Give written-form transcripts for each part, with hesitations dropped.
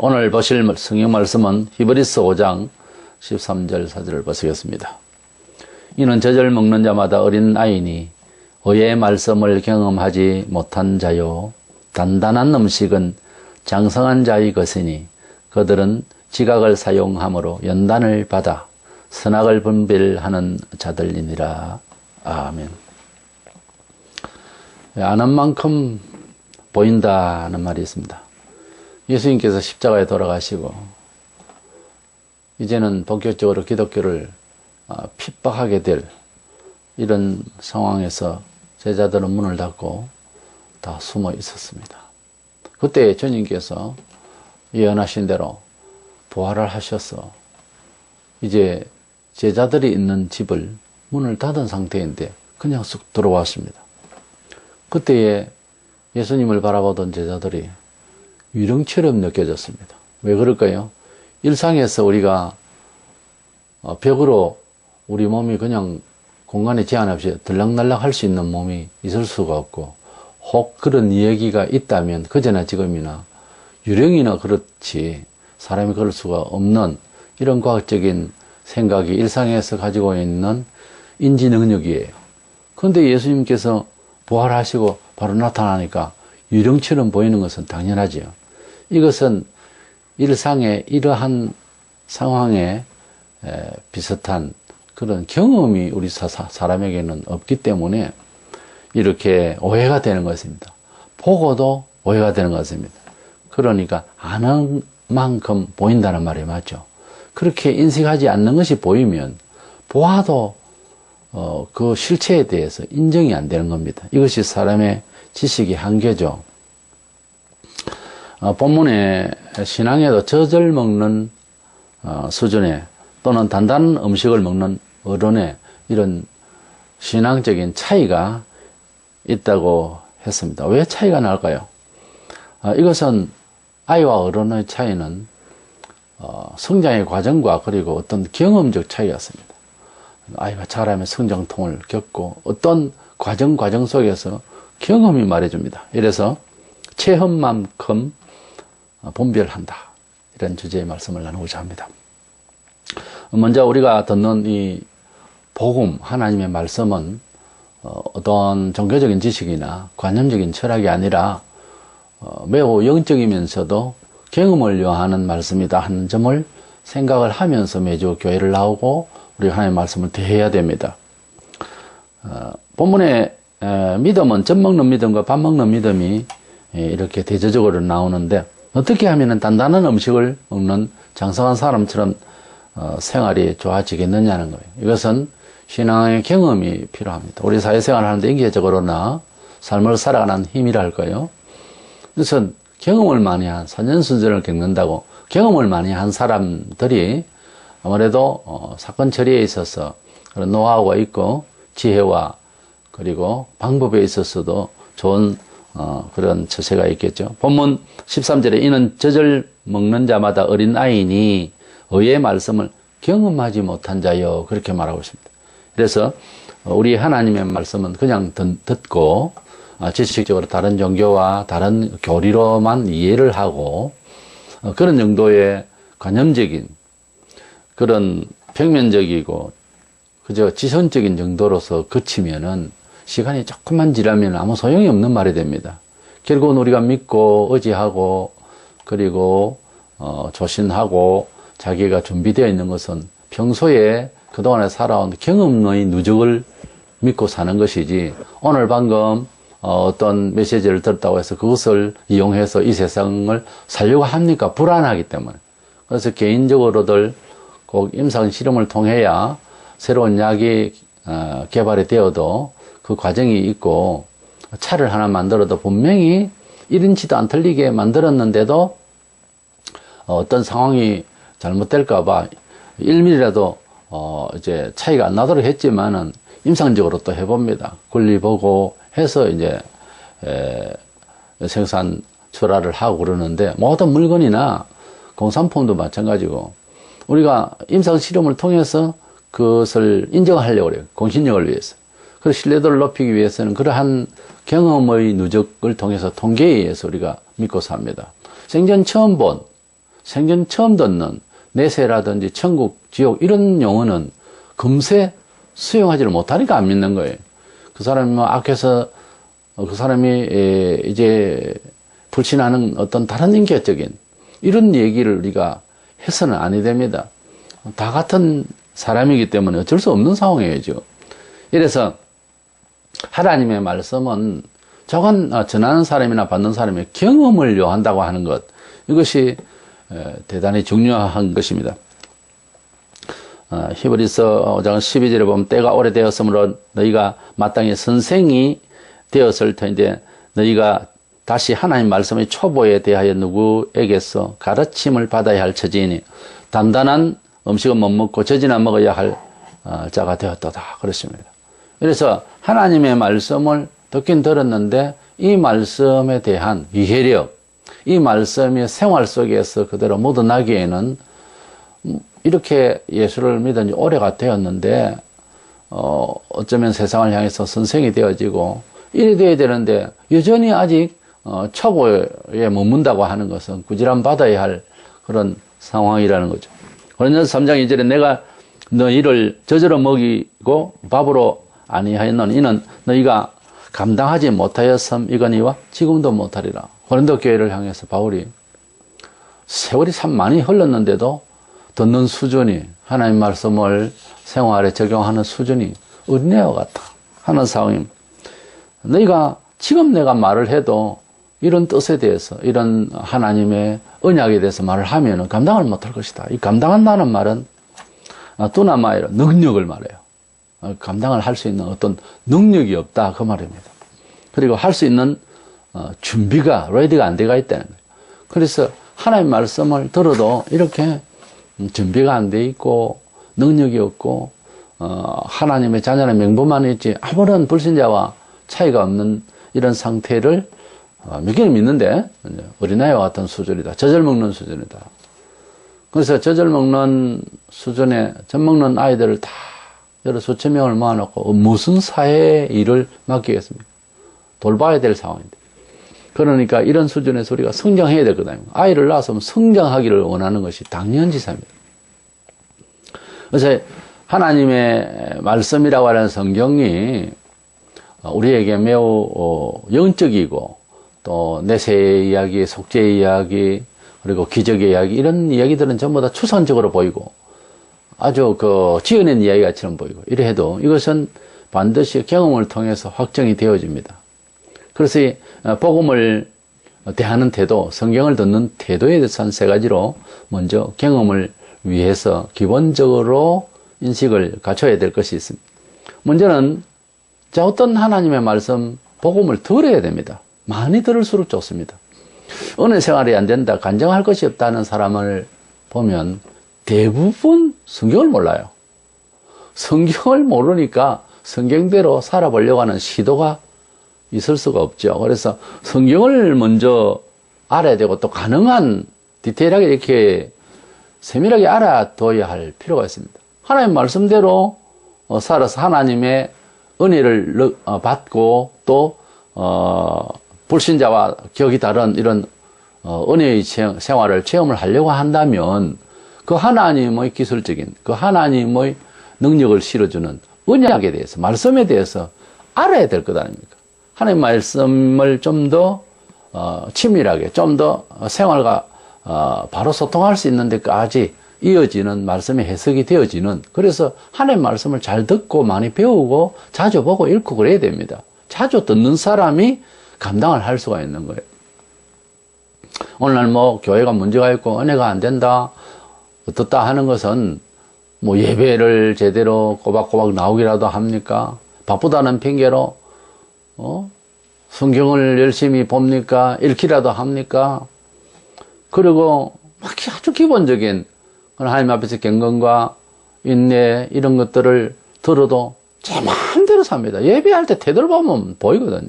오늘 보실 성경 말씀은 히브리서 5장 13절 4절을 보시겠습니다. 이는 젖을 먹는 자마다 어린 아이니 의의 말씀을 경험하지 못한 자요 단단한 음식은 장성한 자의 것이니 그들은 지각을 사용함으로 연단을 받아 선악을 분별하는 자들이니라. 아멘. 아는 만큼 보인다는 말이 있습니다. 예수님께서 십자가에 돌아가시고 이제는 본격적으로 기독교를 핍박하게 될 이런 상황에서 제자들은 문을 닫고 다 숨어 있었습니다. 그때 주님께서 예언하신 대로 부활을 하셔서 이제 제자들이 있는 집을 문을 닫은 상태인데 그냥 쑥 들어왔습니다. 그때에 예수님을 바라보던 제자들이 유령처럼 느껴졌습니다. 왜 그럴까요? 일상에서 우리가 벽으로 우리 몸이 그냥 공간에 제한 없이 들락날락 할 수 있는 몸이 있을 수가 없고 혹 그런 이야기가 있다면 그제나 지금이나 유령이나 그렇지 사람이 그럴 수가 없는 이런 과학적인 생각이 일상에서 가지고 있는 인지 능력이에요. 그런데 예수님께서 부활하시고 바로 나타나니까 유령처럼 보이는 것은 당연하지요. 이것은 일상의 이러한 상황에 비슷한 그런 경험이 우리 사람에게는 없기 때문에 이렇게 오해가 되는 것입니다. 보고도 오해가 되는 것입니다. 그러니까 아는 만큼 보인다는 말이 맞죠. 그렇게 인식하지 않는 것이 보이면 보아도 그 실체에 대해서 인정이 안 되는 겁니다. 이것이 사람의 지식의 한계죠. 본문에 신앙에도 젖을 먹는 수준의 또는 단단한 음식을 먹는 어른의 이런 신앙적인 차이가 있다고 했습니다. 왜 차이가 날까요? 이것은 아이와 어른의 차이는 성장의 과정과 그리고 어떤 경험적 차이였습니다. 아이가 자라면 성장통을 겪고 어떤 과정 속에서 경험이 말해줍니다. 이래서 체험만큼 분별한다. 이런 주제의 말씀을 나누고자 합니다. 먼저 우리가 듣는 이 복음, 하나님의 말씀은 어떤 종교적인 지식이나 관념적인 철학이 아니라 매우 영적이면서도 경험을 요하는 말씀이다 하는 점을 생각을 하면서 매주 교회를 나오고 우리 하나님의 말씀을 대해야 됩니다. 본문에 믿음은 젖 먹는 믿음과 밥 먹는 믿음이 이렇게 대조적으로 나오는데 어떻게 하면 단단한 음식을 먹는 장성한 사람처럼 생활이 좋아지겠느냐는 거예요. 이것은 신앙의 경험이 필요합니다. 우리 사회생활을 하는데 인계적으로나 삶을 살아가는 힘이랄까요. 그래서 경험을 많이 한 산전수전을 겪는다고 경험을 많이 한 사람들이 아무래도 사건 처리에 있어서 그런 노하우가 있고 지혜와 그리고 방법에 있어서도 좋은 그런 처세가 있겠죠. 본문 13절에 이는 젖을 먹는 자마다 어린 아이니 의의 말씀을 경험하지 못한 자여 그렇게 말하고 있습니다. 그래서 우리 하나님의 말씀은 그냥 듣고 지식적으로 다른 종교와 다른 교리로만 이해를 하고 그런 정도의 관념적인 그런 평면적이고 그저 지선적인 정도로서 그치면은 시간이 조금만 지나면 아무 소용이 없는 말이 됩니다. 결국은 우리가 믿고 의지하고 그리고 조신하고 자기가 준비되어 있는 것은 평소에 그동안에 살아온 경험의 누적을 믿고 사는 것이지 오늘 방금 어떤 메시지를 들었다고 해서 그것을 이용해서 이 세상을 살려고 합니까? 불안하기 때문에. 그래서 개인적으로들 꼭 임상 실험을 통해야 새로운 약이 개발이 되어도 그 과정이 있고 차를 하나 만들어도 분명히 1인치도 안 틀리게 만들었는데도 어떤 상황이 잘못될까봐 1mm라도 이제 차이가 안 나도록 했지만은 임상적으로 또 해봅니다. 권리 보고 해서 이제 생산 출하를 하고 그러는데 모든 물건이나 공산품도 마찬가지고 우리가 임상 실험을 통해서 그것을 인정하려고 그래요. 공신력을 위해서. 그 신뢰도를 높이기 위해서는 그러한 경험의 누적을 통해서 통계에 의해서 우리가 믿고 삽니다. 생전 처음 본 생전 처음 듣는 내세라든지 천국, 지옥 이런 용어는 금세 수용하지를 못하니까 안 믿는 거예요. 그 사람이 뭐 악해서 그 사람이 이제 불신하는 어떤 다른 인격적인 이런 얘기를 우리가 해서는 아니 됩니다. 다 같은 사람이기 때문에 어쩔 수 없는 상황이에요. 이래서 하나님의 말씀은 저건 전하는 사람이나 받는 사람의 경험을 요한다고 하는 것, 이것이 대단히 중요한 것입니다. 히브리서 5장 12절에 보면 때가 오래되었으므로 너희가 마땅히 선생이 되었을 터인데 너희가 다시 하나님 말씀의 초보에 대하여 누구에게서 가르침을 받아야 할 처지이니 단단한 음식은 못 먹고 젖이나 먹어야 할 자가 되었도다 그렇습니다. 그래서 하나님의 말씀을 듣긴 들었는데 이 말씀에 대한 이해력, 이 말씀의 생활 속에서 그대로 묻어나기에는 이렇게 예수를 믿은 지 오래가 되었는데 어쩌면 세상을 향해서 선생이 되어지고 이래 돼야 되는데 여전히 아직 초보에 머문다고 하는 것은 구질함 받아야 할 그런 상황이라는 거죠. 고린도서 3장 2절에 내가 너희를 젖으로 먹이고 밥으로 아니하였노니 이는 너희가 감당하지 못하였음이거니와 지금도 못하리라. 고린도 교회를 향해서 바울이 세월이 참 많이 흘렀는데도 듣는 수준이, 하나님 말씀을 생활에 적용하는 수준이 어린애와 같다 하는 상황입니다. 너희가 지금 내가 말을 해도 이런 뜻에 대해서, 이런 하나님의 언약에 대해서 말을 하면은 감당을 못할 것이다. 이 감당한다는 말은 두나마이로 능력을 말해요. 감당을 할 수 있는 어떤 능력이 없다 그 말입니다. 그리고 할 수 있는 준비가, 레디가 안 돼가 있다는 거예요. 그래서 하나님 말씀을 들어도 이렇게 준비가 안 돼 있고 능력이 없고 하나님의 자녀의 명분만 있지 아무런 불신자와 차이가 없는 이런 상태를 믿기는 믿는데 어린아이와 같은 수준이다. 젖을 먹는 수준이다. 그래서 젖을 먹는 수준에 젖 먹는 아이들을 다 여러 수천 명을 모아놓고 무슨 사회의 일을 맡기겠습니까? 돌봐야 될 상황인데. 그러니까 이런 수준에서 우리가 성장해야 되거든요. 아이를 낳았으면 성장하기를 원하는 것이 당연지사입니다. 그래서 하나님의 말씀이라고 하는 성경이 우리에게 매우 영적이고 또 내세의 이야기, 속죄의 이야기, 그리고 기적의 이야기 이런 이야기들은 전부 다 추상적으로 보이고 아주 지어낸 이야기처럼 보이고 이래 해도 이것은 반드시 경험을 통해서 확정이 되어집니다. 그래서 이 복음을 대하는 태도, 성경을 듣는 태도에 대해서 한 세 가지로 먼저 경험을 위해서 기본적으로 인식을 갖춰야 될 것이 있습니다. 먼저는 어떤 하나님의 말씀, 복음을 들어야 됩니다. 많이 들을수록 좋습니다. 은혜 생활이 안 된다, 간증할 것이 없다는 사람을 보면 대부분 성경을 몰라요. 성경을 모르니까 성경대로 살아보려고 하는 시도가 있을 수가 없죠. 그래서 성경을 먼저 알아야 되고 또 가능한 디테일하게 이렇게 세밀하게 알아둬야 할 필요가 있습니다. 하나님 말씀대로 살아서 하나님의 은혜를 받고 또 불신자와 격이 다른 이런 은혜의 생활을 체험을 하려고 한다면 그 하나님의 기술적인 그 하나님의 능력을 실어주는 언약에 대해서 말씀에 대해서 알아야 될 것 아닙니까? 하나님 말씀을 좀 더 친밀하게 좀 더 생활과 바로 소통할 수 있는 데까지 이어지는 말씀의 해석이 되어지는, 그래서 하나님 말씀을 잘 듣고 많이 배우고 자주 보고 읽고 그래야 됩니다. 자주 듣는 사람이 감당을 할 수가 있는 거예요. 오늘날 교회가 문제가 있고 은혜가 안 된다 어떻다 하는 것은 예배를 제대로 꼬박꼬박 나오기라도 합니까? 바쁘다는 핑계로 성경을 열심히 봅니까? 읽기라도 합니까? 그리고 아주 기본적인 하나님 앞에서 경건과 인내 이런 것들을 들어도 제 마음대로 삽니다. 예배할 때 태도를 보면 보이거든요.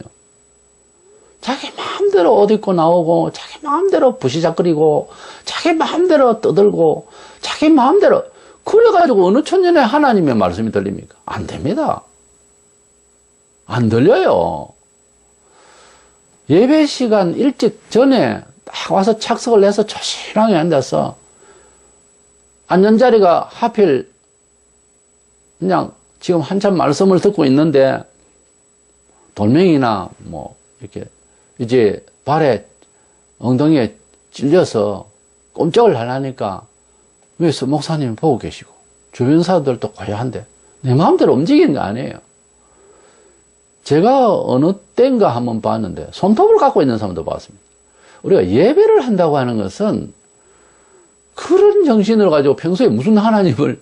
자기 마음대로 옷 입고 나오고 자기 마음대로 부시작거리고 자기 마음대로 떠들고 자기 마음대로 그래가지고 어느 천년에 하나님의 말씀이 들립니까? 안 됩니다. 안 들려요. 예배 시간 일찍 전에 딱 와서 착석을 해서 조신하게 앉아서 앉는 자리가 하필 그냥 지금 한참 말씀을 듣고 있는데 돌멩이나 뭐 이렇게 이제 발에 엉덩이에 찔려서 꼼짝을 하려니까 위에서 목사님이 보고 계시고 주변 사람들도 고요한데 내 마음대로 움직이는 거 아니에요. 제가 어느 때인가 한번 봤는데 손톱을 갖고 있는 사람도 봤습니다. 우리가 예배를 한다고 하는 것은 그런 정신을 가지고 평소에 무슨 하나님을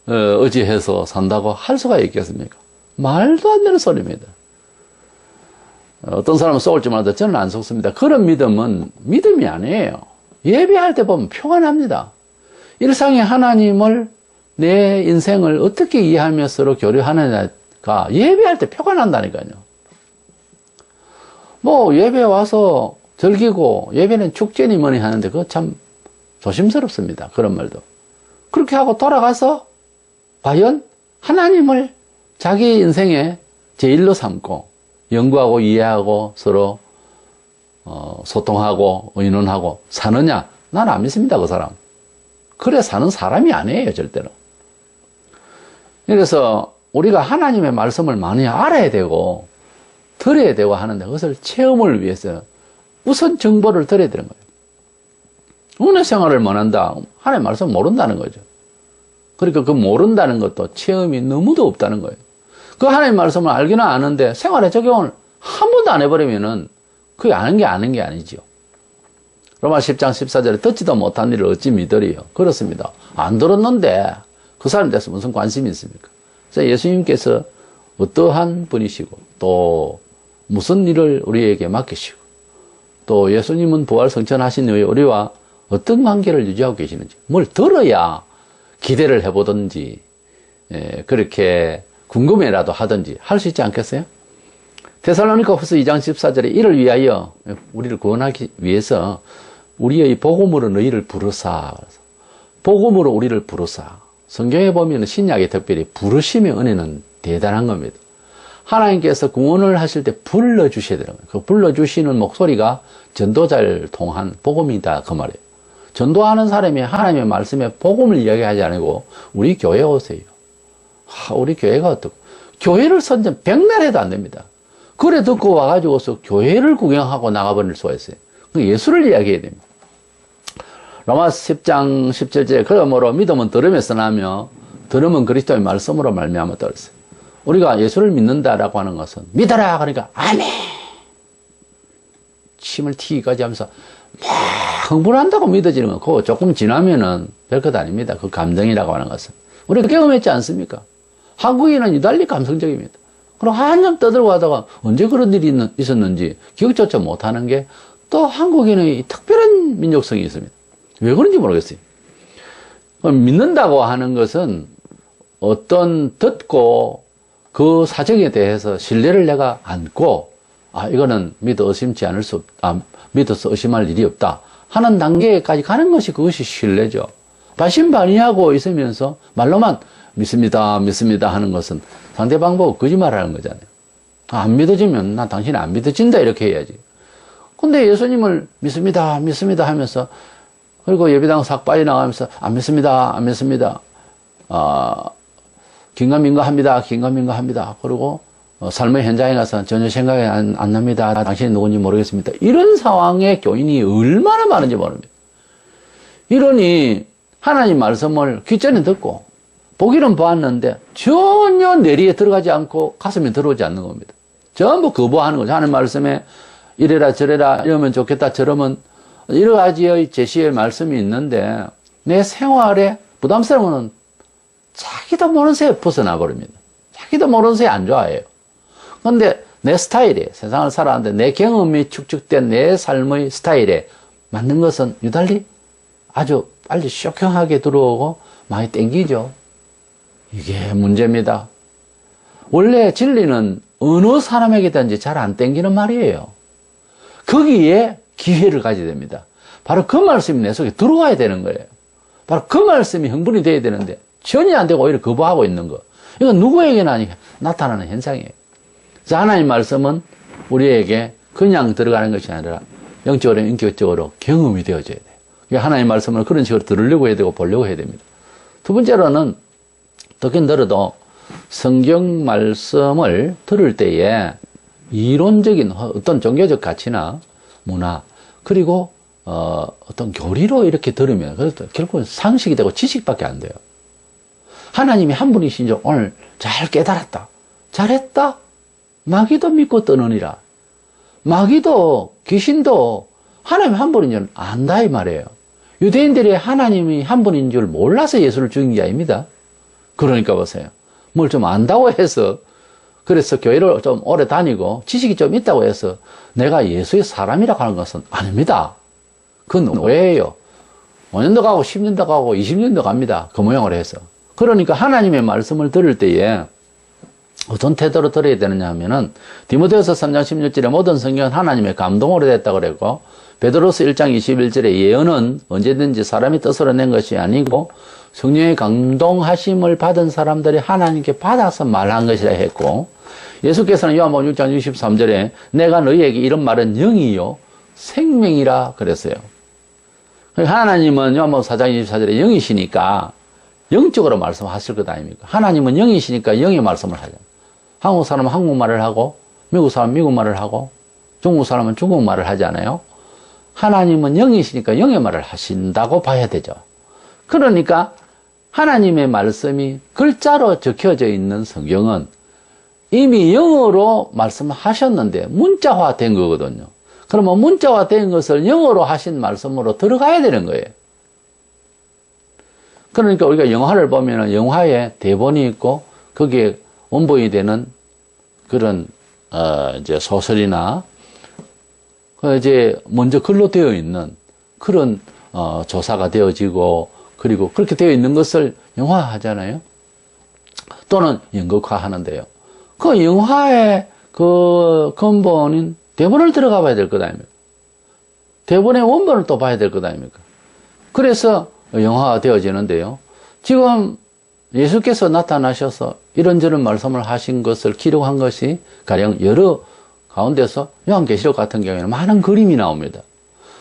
의지해서 산다고 할 수가 있겠습니까? 말도 안 되는 소리입니다. 어떤 사람은 쏘을지 몰라도 저는 안 속습니다. 그런 믿음은 믿음이 아니에요. 예배할 때 보면 표가 납니다. 일상의 하나님을 내 인생을 어떻게 이해하며 서로 교류하느냐가 예배할 때 표가 난다니까요. 뭐 예배 와서 즐기고 예배는 축제니 뭐니 하는데 그거 참 조심스럽습니다. 그런 말도. 그렇게 하고 돌아가서 과연 하나님을 자기 인생의 제일로 삼고 연구하고 이해하고 서로 소통하고 의논하고 사느냐? 난 안 믿습니다. 그 사람. 그래 사는 사람이 아니에요. 절대로. 그래서 우리가 하나님의 말씀을 많이 알아야 되고 들어야 되고 하는데 그것을 체험을 위해서 우선 정보를 들어야 되는 거예요. 은혜 생활을 못 한다. 하나님의 말씀 모른다는 거죠. 그러니까 그 모른다는 것도 체험이 너무도 없다는 거예요. 그 하나님의 말씀을 알기는 아는데 생활에 적용을 한 번도 안 해버리면은 그게 아는 게 아니죠. 로마 10장 14절에 듣지도 못한 일을 어찌 믿으리요. 그렇습니다. 안 들었는데 그 사람에 대해서 무슨 관심이 있습니까? 그래서 예수님께서 어떠한 분이시고 또 무슨 일을 우리에게 맡기시고 또 예수님은 부활 성천하신 후에 우리와 어떤 관계를 유지하고 계시는지 뭘 들어야 기대를 해보든지 그렇게 궁금해라도 하든지 할 수 있지 않겠어요? 데살로니가 후서 2장 14절에 이를 위하여 우리를 구원하기 위해서 우리의 복음으로 너희를 부르사. 복음으로 우리를 부르사. 성경에 보면 신약에 특별히 부르심의 은혜는 대단한 겁니다. 하나님께서 구원을 하실 때 불러주셔야 되는 거예요. 그 불러주시는 목소리가 전도자를 통한 복음이다 그 말이에요. 전도하는 사람이 하나님의 말씀에 복음을 이야기하지 않고 우리 교회 오세요. 우리 교회가 어떻고 교회를 선전 백날 해도 안 됩니다. 그래 듣고 와가지고서 교회를 구경하고 나가버릴 수가 있어요. 예수를 이야기해야 됩니다. 로마 10장 17절에 그러므로 믿음은 들음에서 나며 들음은 그리스도의 말씀으로 말미암아 들었어요. 우리가 예수를 믿는다라고 하는 것은 믿어라 그러니까 아멘 침을 튀기까지 하면서 막 흥분한다고 믿어지는 거 그거 조금 지나면은 별것 아닙니다. 그 감정이라고 하는 것은 우리가 경험했지 않습니까? 한국인은 유달리 감성적입니다. 그럼 한참 떠들고 하다가 언제 그런 일이 있었는지 기억조차 못하는 게 또 한국인의 특별한 민족성이 있습니다. 왜 그런지 모르겠어요. 믿는다고 하는 것은 어떤 듣고 그 사정에 대해서 신뢰를 내가 안고 이거는 믿어 의심치 않을 수 없다. 믿어서 의심할 일이 없다 하는 단계까지 가는 것이 그것이 신뢰죠. 반신반의하고 있으면서 말로만 믿습니다 하는 것은 상대방 보고 거짓말하는 거잖아요. 안 믿어지면 나 당신이 안 믿어진다 이렇게 해야지. 근데 예수님을 믿습니다 하면서 그리고 예배당 싹 빠져나가면서 안 믿습니다 긴가민가 합니다 그리고 삶의 현장에 가서 전혀 생각이 안 납니다. 당신이 누군지 모르겠습니다. 이런 상황의 교인이 얼마나 많은지 모릅니다. 이러니 하나님 말씀을 귀전에 듣고 보기는 보았는데 전혀 내리에 들어가지 않고 가슴에 들어오지 않는 겁니다. 전부 거부하는 거죠. 하나님 말씀에 이래라 저래라 이러면 좋겠다 저러면 여러 가지의 제시의 말씀이 있는데 내 생활에 부담스러우면 자기도 모르는 새에 벗어나 버립니다. 자기도 모르는 새에 안 좋아해요. 그런데 내 스타일에 세상을 살아왔는데 내 경험이 축적된 내 삶의 스타일에 맞는 것은 유달리 아주 빨리 쇼킹하게 들어오고 많이 땡기죠. 이게 문제입니다. 원래 진리는 어느 사람에게든지 잘 안 땡기는 말이에요. 거기에 기회를 가져야 됩니다. 바로 그 말씀이 내 속에 들어와야 되는 거예요. 바로 그 말씀이 흥분이 돼야 되는데 전혀 안 되고 오히려 거부하고 있는 거. 이건 누구에게나 나타나는 현상이에요. 그래서 하나님 말씀은 우리에게 그냥 들어가는 것이 아니라 영적으로, 인격적으로 경험이 되어져야 돼요. 하나님의 말씀을 그런 식으로 들으려고 해야 되고 보려고 해야 됩니다. 두 번째로는 듣긴 들어도 성경 말씀을 들을 때에 이론적인 어떤 종교적 가치나 문화 그리고 어떤 교리로 이렇게 들으면 결국은 상식이 되고 지식밖에 안 돼요. 하나님이 한 분이신 줄 오늘 잘 깨달았다. 잘했다. 마귀도 믿고 떠느니라. 마귀도 귀신도 하나님 한 분인 줄 안다 이 말이에요. 유대인들이 하나님이 한 분인 줄 몰라서 예수를 죽인 게 아닙니다. 그러니까 보세요. 뭘 좀 안다고 해서 그래서 교회를 좀 오래 다니고 지식이 좀 있다고 해서 내가 예수의 사람이라고 하는 것은 아닙니다. 그건 오해예요. 5년도 가고 10년도 가고 20년도 갑니다. 그 모양으로 해서. 그러니까 하나님의 말씀을 들을 때에 어떤 태도로 들어야 되느냐 하면은 디모데후서 3장 16절에 모든 성경은 하나님의 감동으로 됐다고 그랬고 베드로서 1장 21절에 예언은 언제든지 사람이 뜻으로 낸 것이 아니고 성령의 감동하심을 받은 사람들이 하나님께 받아서 말한 것이라 했고 예수께서는 요한복음 6장 63절에 내가 너희에게 이런 말은 영이요 생명이라 그랬어요. 하나님은 요한복음 4장 24절에 영이시니까 영적으로 말씀하실 것 아닙니까? 하나님은 영이시니까 영의 말씀을 하죠. 한국 사람은 한국말을 하고 미국 사람은 미국말을 하고 중국 사람은 중국말을 하잖아요. 하나님은 영이시니까 영의 말을 하신다고 봐야 되죠. 그러니까 하나님의 말씀이 글자로 적혀져 있는 성경은 이미 영어로 말씀하셨는데 문자화 된 거거든요. 그러면 문자화 된 것을 영어로 하신 말씀으로 들어가야 되는 거예요. 그러니까 우리가 영화를 보면 영화에 대본이 있고 거기에 원본이 되는 그런 이제 소설이나 이제 먼저 글로 되어 있는 그런 조사가 되어지고 그리고 그렇게 되어 있는 것을 영화하잖아요. 또는 연극화 하는데요. 그 영화의 그 근본인 대본을 들어가 봐야 될 것 아닙니까? 대본의 원본을 또 봐야 될 것 아닙니까? 그래서 영화가 되어지는데요. 지금 예수께서 나타나셔서 이런저런 말씀을 하신 것을 기록한 것이 가령 여러 가운데서 요한계시록 같은 경우에는 많은 그림이 나옵니다.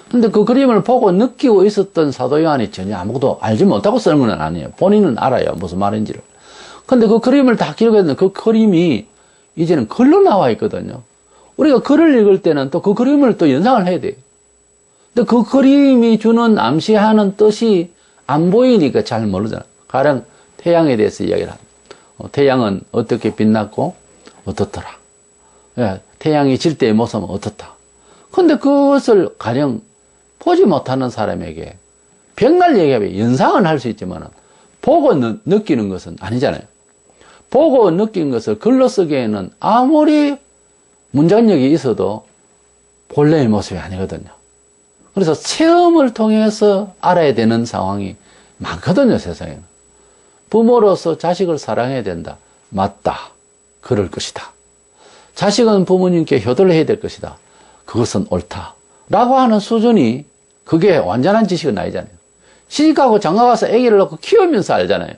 근데 그 그림을 보고 느끼고 있었던 사도 요한이 전혀 아무것도 알지 못하고 쓰는 건 아니에요. 본인은 알아요. 무슨 말인지를. 근데 그 그림을 다 기록했는데 그 그림이 이제는 글로 나와 있거든요. 우리가 글을 읽을 때는 또 그 그림을 또 연상을 해야 돼요. 근데 그 그림이 주는 암시하는 뜻이 안 보이니까 잘 모르잖아요. 가령 태양에 대해서 이야기를 합니다. 태양은 어떻게 빛났고 어떻더라. 예, 태양이 질 때의 모습은 어떻다. 근데 그것을 가령 보지 못하는 사람에게 백날 얘기하면 연상은 할 수 있지만 보고 느끼는 것은 아니잖아요. 보고 느낀 것을 글로 쓰기에는 아무리 문장력이 있어도 본래의 모습이 아니거든요. 그래서 체험을 통해서 알아야 되는 상황이 많거든요, 세상에는. 부모로서 자식을 사랑해야 된다. 맞다. 그럴 것이다. 자식은 부모님께 효도를 해야 될 것이다. 그것은 옳다. 라고 하는 수준이 그게 완전한 지식은 아니잖아요. 시집가고 장가가서 아기를 낳고 키우면서 알잖아요.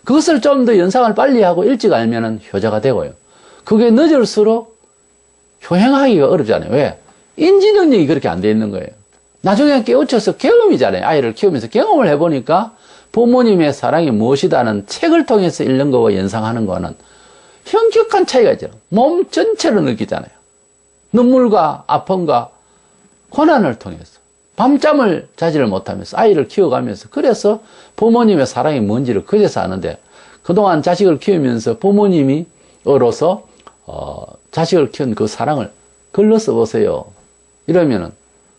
그것을 좀 더 연상을 빨리 하고 일찍 알면은 효자가 되고요. 그게 늦을수록 효행하기가 어렵잖아요. 왜? 인지 능력이 그렇게 안 돼 있는 거예요. 나중에 깨우쳐서 경험이잖아요. 아이를 키우면서 경험을 해보니까 부모님의 사랑이 무엇이다는 책을 통해서 읽는 거와 연상하는 거는 현격한 차이가 있잖아요. 몸 전체로 느끼잖아요. 눈물과 아픔과 고난을 통해서 밤잠을 자지를 못하면서 아이를 키워가면서 그래서 부모님의 사랑이 뭔지를 그제서 아는데 그동안 자식을 키우면서 부모님이 어로서 자식을 키운 그 사랑을 글로 써보세요. 이러면은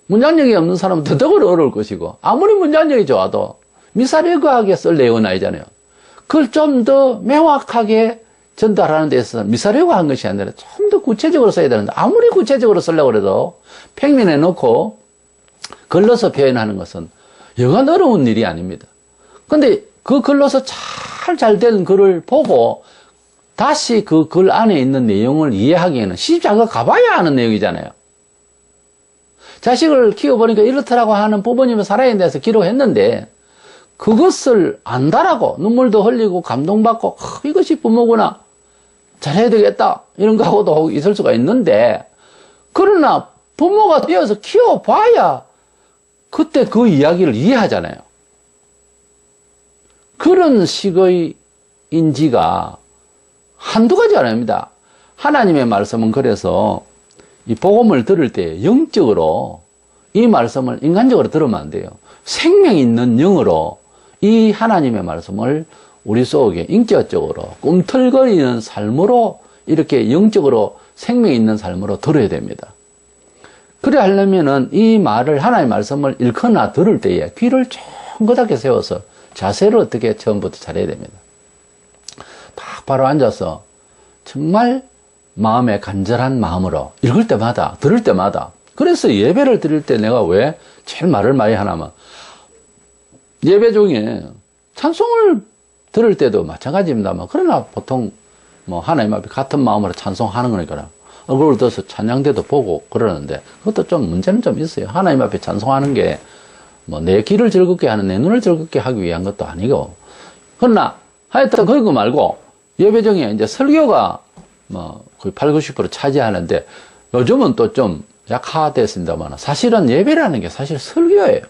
문장력이 없는 사람은 더더욱 어려울 것이고 아무리 문장력이 좋아도 미사일과하게 쓸 내용은 아니잖아요. 그걸 좀 더 명확하게 전달하는 데 있어서 미사일과한 것이 아니라 좀 더 구체적으로 써야 되는데 아무리 구체적으로 쓰려고 해도 평면에 놓고 글로서 표현하는 것은 여간 어려운 일이 아닙니다. 근데 그 글로서 잘 된 글을 보고 다시 그 글 안에 있는 내용을 이해하기에는 시집장가 가봐야 하는 내용이잖아요. 자식을 키워보니까 이렇더라고 하는 부모님의 사랑에 대해서 기록했는데 그것을 안다라고 눈물도 흘리고 감동받고 이것이 부모구나 잘해야 되겠다 이런 거하고도 있을 수가 있는데 그러나 부모가 되어서 키워봐야 그때 그 이야기를 이해하잖아요. 그런 식의 인지가 한두 가지가 아닙니다. 하나님의 말씀은 그래서 이 복음을 들을 때 영적으로 이 말씀을 인간적으로 들으면 안 돼요. 생명 있는 영으로 이 하나님의 말씀을 우리 속에 인격적으로 꿈틀거리는 삶으로 이렇게 영적으로 생명 있는 삶으로 들어야 됩니다. 그래 하려면은 이 말을 하나님의 말씀을 읽거나 들을 때에 귀를 쫑긋하게 세워서 자세를 어떻게 처음부터 잘해야 됩니다. 딱 바로 앉아서 정말 마음에 간절한 마음으로 읽을 때마다 들을 때마다 그래서 예배를 드릴 때 내가 왜 제일 말을 많이 하냐면 예배 중에 찬송을 들을 때도 마찬가지입니다만 그러나 보통 뭐 하나님 앞에 같은 마음으로 찬송하는 거니까 얼굴을 들어서 찬양대도 보고 그러는데 그것도 좀 문제는 좀 있어요. 하나님 앞에 찬송하는 게 뭐 내 귀를 즐겁게 하는 내 눈을 즐겁게 하기 위한 것도 아니고 그러나 하여튼 그거 말고 예배 중에 이제 설교가 뭐 거의 80, 90% 차지하는데 요즘은 또 좀 약화됐습니다만 사실은 예배라는 게 사실 설교예요.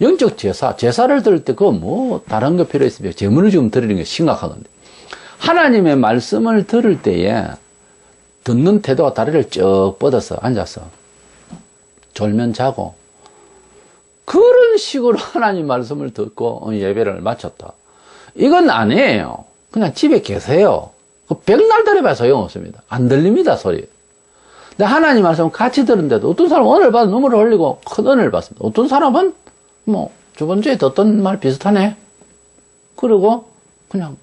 영적 제사를 드릴 때 그거 뭐 다른 거 필요 있습니까? 제물을 지금 드리는 게 심각하건데 하나님의 말씀을 들을 때에 듣는 태도가 다리를 쭉 뻗어서 앉아서 졸면 자고 그런 식으로 하나님 말씀을 듣고 예배를 마쳤다. 이건 아니에요. 그냥 집에 계세요. 백날 들어봐야 소용없습니다. 안 들립니다, 소리. 근데 하나님 말씀 같이 들은데도 어떤 사람은 은혜를 받아 눈물을 흘리고 큰 은혜를 받습니다. 어떤 사람은 뭐 저번 주에 듣던 말 비슷하네. 그리고 그냥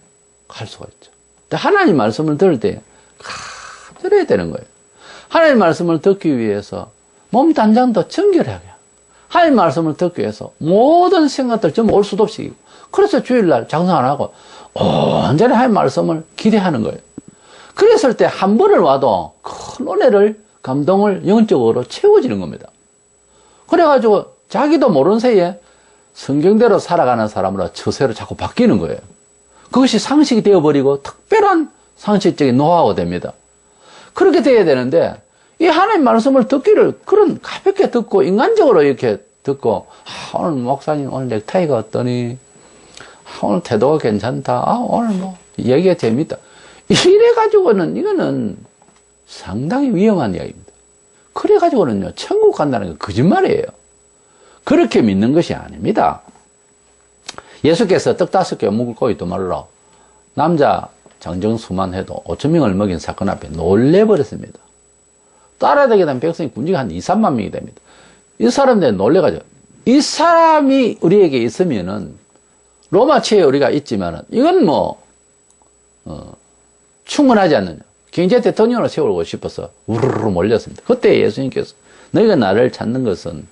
갈 수가 있죠. 근데 하나님 말씀을 들을 때 들어야 되는 거예요. 하나님 말씀을 듣기 위해서 몸 단장도 정결하게 하나님 말씀을 듣기 위해서 모든 생각들 전부 올 수도 없이 그래서 주일날 장사 안 하고 온전히 하나님 말씀을 기대하는 거예요. 그랬을 때 한 번을 와도 큰 은혜를 감동을 영적으로 채워지는 겁니다. 그래가지고 자기도 모르는 새에 성경대로 살아가는 사람으로 처세로 자꾸 바뀌는 거예요. 그것이 상식이 되어버리고 특별한 상식적인 노하우가 됩니다. 그렇게 돼야 되는데 이 하나님 말씀을 듣기를 그런 가볍게 듣고 인간적으로 이렇게 듣고 오늘 목사님 오늘 넥타이가 어떠니? 오늘 태도가 괜찮다. 오늘 뭐 얘기가 재밌다. 이래가지고는 이거는 상당히 위험한 이야기입니다. 그래가지고는요 천국 간다는 건 거짓말이에요. 그렇게 믿는 것이 아닙니다. 예수께서 떡 5개 물고기 2마리로 남자 장정수만 해도 5,000명을 먹인 사건 앞에 놀래버렸습니다. 따라다니게 되면 백성이 군지가 한 2, 3만 명이 됩니다. 이 사람들이 놀래가지고 이 사람이 우리에게 있으면은 로마치에 우리가 있지만은 이건 뭐 충분하지 않느냐. 경제 대통령으로 세우고 싶어서 우르르 몰렸습니다. 그때 예수님께서 너희가 나를 찾는 것은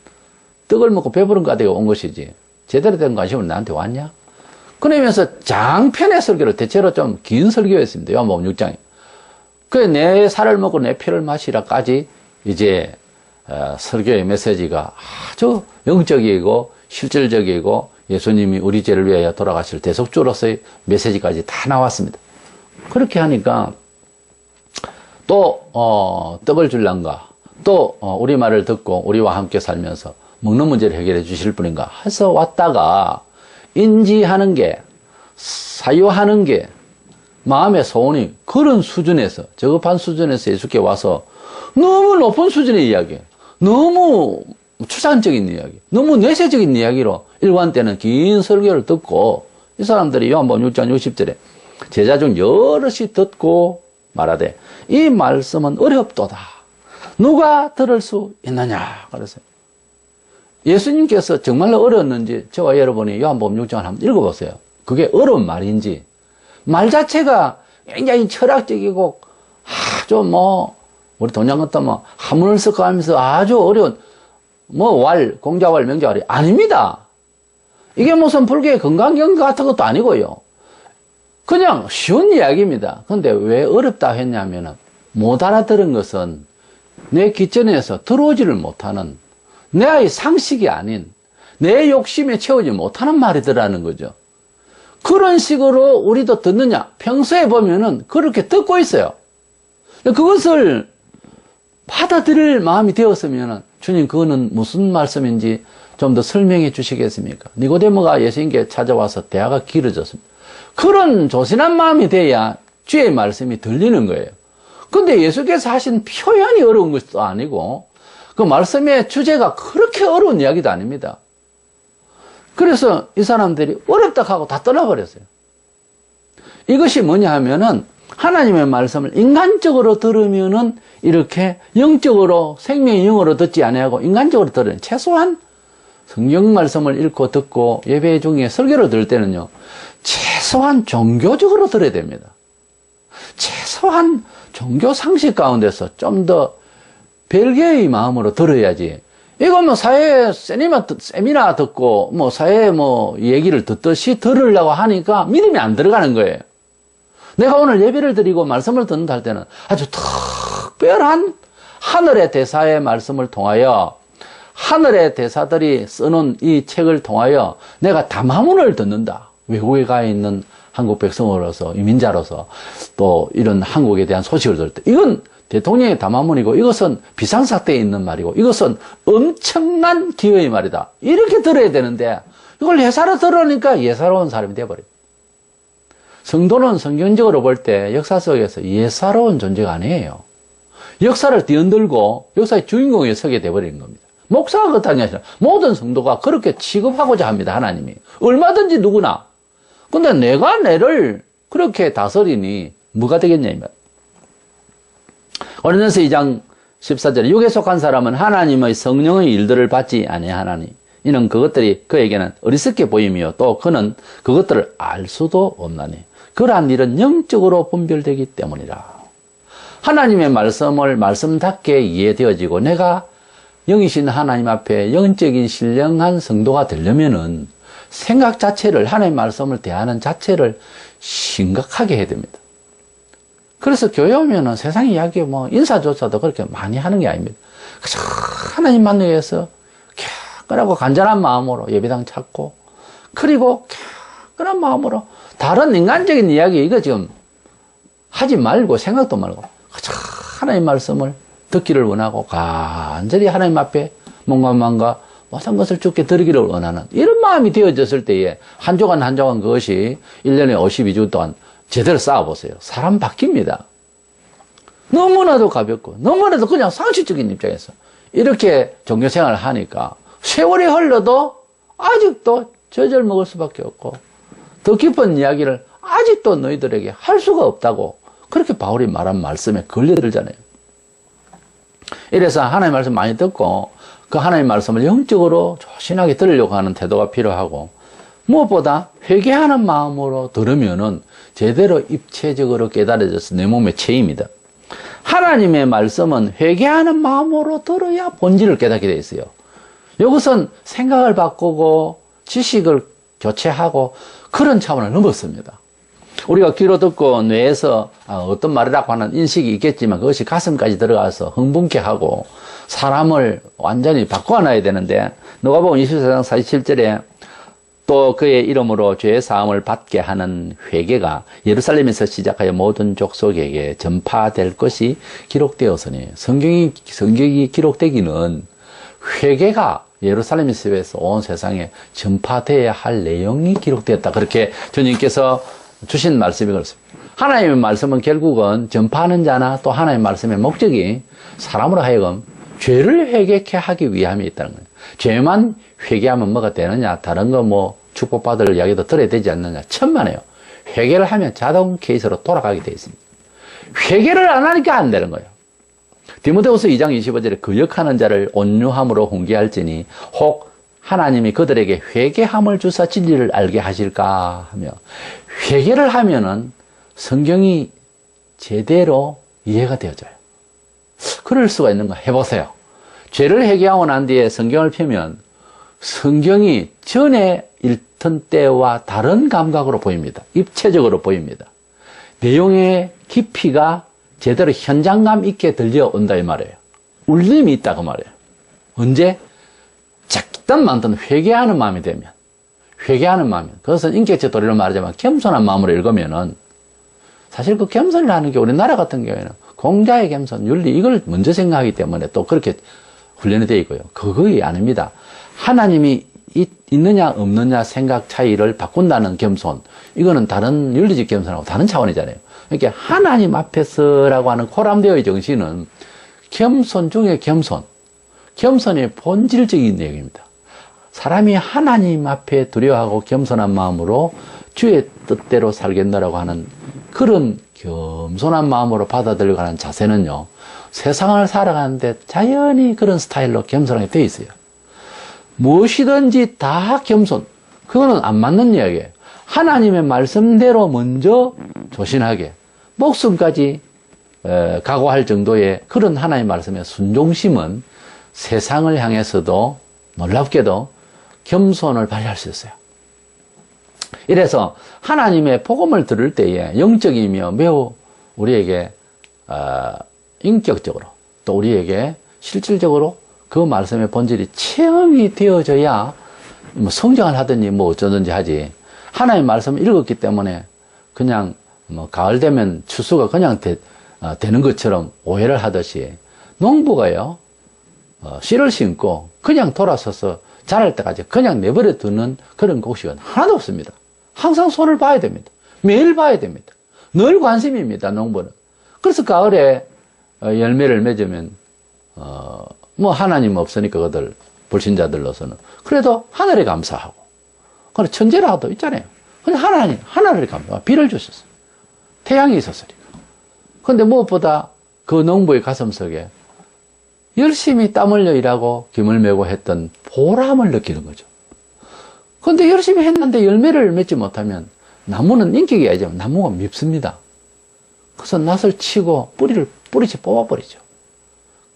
떡을 먹고 배부른 거 가지고 온 것이지 제대로 된 관심은 나한테 왔냐? 그러면서 장편의 설교를 대체로 좀 긴 설교였습니다. 요한복음 6장에. 그래 내 살을 먹고 내 피를 마시라까지 이제 설교의 메시지가 아주 영적이고 실질적이고 예수님이 우리 죄를 위하여 돌아가실 대속주로서의 메시지까지 다 나왔습니다. 그렇게 하니까 또 떡을 줄란가 또 우리 말을 듣고 우리와 함께 살면서 먹는 문제를 해결해 주실 분인가 해서 왔다가 인지하는 게 사유하는 게 마음의 소원이 그런 수준에서 저급한 수준에서 예수께 와서 너무 높은 수준의 이야기 너무 추상적인 이야기 너무 내세적인 이야기로 일관 때는 긴 설교를 듣고 이 사람들이 요한복음 6장 60절에 제자 중 여럿이 듣고 말하되 이 말씀은 어렵도다 누가 들을 수 있느냐 그래서 예수님께서 정말로 어려웠는지 저와 여러분이 요한복음 6장을 한번 읽어보세요. 그게 어려운 말인지 말 자체가 굉장히 철학적이고 아주 뭐 우리 동양 같다 뭐 한문을 섞어가면서 아주 어려운 뭐 공자왈 명자왈이 아닙니다. 이게 무슨 불교의 건강경 같은 것도 아니고요. 그냥 쉬운 이야기입니다. 근데 왜 어렵다 했냐면은 못 알아들은 것은 내 기전에서 들어오지를 못하는 내 상식이 아닌 내 욕심에 채우지 못하는 말이더라는 거죠. 그런 식으로 우리도 듣느냐? 평소에 보면은 그렇게 듣고 있어요. 그것을 받아들일 마음이 되었으면 주님 그거는 무슨 말씀인지 좀 더 설명해 주시겠습니까? 니고데모가 예수님께 찾아와서 대화가 길어졌습니다. 그런 조신한 마음이 돼야 주의 말씀이 들리는 거예요. 근데 예수께서 하신 표현이 어려운 것도 아니고 그 말씀의 주제가 그렇게 어려운 이야기도 아닙니다. 그래서 이 사람들이 어렵다 하고 다 떠나버렸어요. 이것이 뭐냐 하면은 하나님의 말씀을 인간적으로 들으면은 이렇게 영적으로 생명의 영으로 듣지 아니하고 인간적으로 들으는 최소한 성경 말씀을 읽고 듣고 예배 중에 설교를 들을 때는요. 최소한 종교적으로 들어야 됩니다. 최소한 종교 상식 가운데서 좀 더 별개의 마음으로 들어야지. 이거 뭐 사회 세미나 듣고 뭐 사회 뭐 얘기를 듣듯이 들으려고 하니까 믿음이 안 들어가는 거예요. 내가 오늘 예배를 드리고 말씀을 듣는다 할 때는 아주 특별한 하늘의 대사의 말씀을 통하여 하늘의 대사들이 써놓은 이 책을 통하여 내가 담화문을 듣는다. 외국에 가 있는 한국 백성으로서 이민자로서 또 이런 한국에 대한 소식을 들을 때 이건 대통령의 담화문이고 이것은 비상사태에 있는 말이고 이것은 엄청난 기회의 말이다. 이렇게 들어야 되는데 이걸 예사로 들으니까 예사로운 사람이 되어버려요. 성도는 성경적으로 볼 때 역사 속에서 예사로운 존재가 아니에요. 역사를 뒤흔들고 역사의 주인공에 서게 되어버리는 겁니다. 목사가 그렇다는 게 아니라 모든 성도가 그렇게 취급하고자 합니다. 하나님이. 얼마든지 누구나. 근데 내가 내를 그렇게 다스리니 뭐가 되겠냐면 고린도서 2장 14절에 육에 속한 사람은 하나님의 성령의 일들을 받지 아니하나니 이는 그것들이 그에게는 어리석게 보이며 또 그는 그것들을 알 수도 없나니 그러한 일은 영적으로 분별되기 때문이라. 하나님의 말씀을 말씀답게 이해되어지고 내가 영이신 하나님 앞에 영적인 신령한 성도가 되려면은 생각 자체를 하나님의 말씀을 대하는 자체를 심각하게 해야 됩니다. 그래서 교회 오면은 세상 이야기 뭐 인사조차도 그렇게 많이 하는 게 아닙니다. 그저 하나님 만나기 위해서 쾌건하고 간절한 마음으로 예배당 찾고 그리고 쾌건한 마음으로 다른 인간적인 이야기 이거 지금 하지 말고 생각도 말고 그저 하나님 말씀을 듣기를 원하고 간절히 하나님 앞에 몸과 마음과 모든 것을 주께 드리기를 원하는 이런 마음이 되어졌을 때에 한 조간 한 조간 그것이 1년에 52주 동안 제대로 쌓아보세요. 사람 바뀝니다. 너무나도 가볍고 너무나도 그냥 상식적인 입장에서 이렇게 종교생활을 하니까 세월이 흘러도 아직도 젖을 먹을 수밖에 없고 더 깊은 이야기를 아직도 너희들에게 할 수가 없다고 그렇게 바울이 말한 말씀에 걸려들잖아요. 이래서 하나님의 말씀 많이 듣고 그 하나님의 말씀을 영적으로 조신하게 들으려고 하는 태도가 필요하고 무엇보다 회개하는 마음으로 들으면은 제대로 입체적으로 깨달아져서 내 몸에 채입니다. 하나님의 말씀은 회개하는 마음으로 들어야 본질을 깨닫게 되어 있어요. 이것은 생각을 바꾸고 지식을 교체하고 그런 차원을 넘었습니다. 우리가 귀로 듣고 뇌에서 어떤 말이라고 하는 인식이 있겠지만 그것이 가슴까지 들어가서 흥분케 하고 사람을 완전히 바꿔놔야 되는데 누가복음 24장 47절에 또 그의 이름으로 죄의 사함을 받게 하는 회개가 예루살렘에서 시작하여 모든 족속에게 전파될 것이 기록되었으니 성경이 기록되기는 회개가 예루살렘에서 온 세상에 전파되어야 할 내용이 기록되었다. 그렇게 주님께서 주신 말씀이 그렇습니다. 하나님의 말씀은 결국은 전파하는 자나 또 하나님의 말씀의 목적이 사람으로 하여금 죄를 회개케 하기 위함이 있다는 거예요. 죄만 회개하면 뭐가 되느냐, 다른 거 뭐 축복받을 이야기도 들어야 되지 않느냐, 천만에요. 회개를 하면 자동 케이스로 돌아가게 되어 있습니다. 회개를 안 하니까 안 되는 거예요. 디모데후서 2장 25절에 거역하는 자를 온유함으로 훈계할지니 혹 하나님이 그들에게 회개함을 주사 진리를 알게 하실까 하며 회개를 하면은 성경이 제대로 이해가 되어져요. 그럴 수가 있는가 해보세요. 죄를 회개하고 난 뒤에 성경을 펴면 성경이 전에 읽던 때와 다른 감각으로 보입니다. 입체적으로 보입니다. 내용의 깊이가 제대로 현장감 있게 들려온다 이 말이에요. 울림이 있다 그 말이에요. 언제? 작든 많든 회개하는 마음이 되면, 회개하는 마음이, 그것은 인격적 도리로 말하자면 겸손한 마음으로 읽으면은 사실 그 겸손이라는 게 우리나라 같은 경우에는 공자의 겸손, 윤리 이걸 먼저 생각하기 때문에 또 그렇게 훈련이 되어 있고요. 그거이 아닙니다. 하나님이 있느냐 없느냐 생각 차이를 바꾼다는 겸손, 이거는 다른 윤리적 겸손하고 다른 차원이잖아요. 그러니까 하나님 앞에서라고 하는 코람데오의 정신은 겸손 중에 겸손, 겸손의 본질적인 얘기입니다. 사람이 하나님 앞에 두려워하고 겸손한 마음으로 주의 뜻대로 살겠노라고 하는 그런 겸손한 마음으로 받아들이고 하는 자세는요, 세상을 살아가는데 자연히 그런 스타일로 겸손하게 되어 있어요. 무엇이든지 다 겸손, 그거는 안 맞는 이야기예요. 하나님의 말씀대로 먼저 조신하게 목숨까지 각오할 정도의 그런 하나님의 말씀의 순종심은 세상을 향해서도 놀랍게도 겸손을 발휘할 수 있어요. 이래서 하나님의 복음을 들을 때에 영적이며 매우 우리에게 인격적으로 또 우리에게 실질적으로 그 말씀의 본질이 체험이 되어져야 뭐 성장을 하든지 뭐 어쩌든지 하지. 하나님의 말씀을 읽었기 때문에 그냥 뭐 가을 되면 추수가 그냥 되는 것처럼 오해를 하듯이 농부가요, 씨를 심고 그냥 돌아서서 자랄 때까지 그냥 내버려 두는 그런 곡식은 하나도 없습니다. 항상 손을 봐야 됩니다. 매일 봐야 됩니다. 늘 관심입니다, 농부는. 그래서 가을에 열매를 맺으면 뭐 하나님 없으니까 그들 불신자들로서는 그래도 하늘에 감사하고, 그래 천재라도 있잖아요. 근데 하나님 하늘에 감사하고 비를 주셨어요. 태양이 있었으니까. 근데 무엇보다 그 농부의 가슴속에 열심히 땀 흘려 일하고 김을 메고 했던 보람을 느끼는 거죠. 근데 열심히 했는데 열매를 맺지 못하면 나무는 인격이 아니지만 나무가 밉습니다. 그래서 낫을 치고 뿌리째 뽑아버리죠.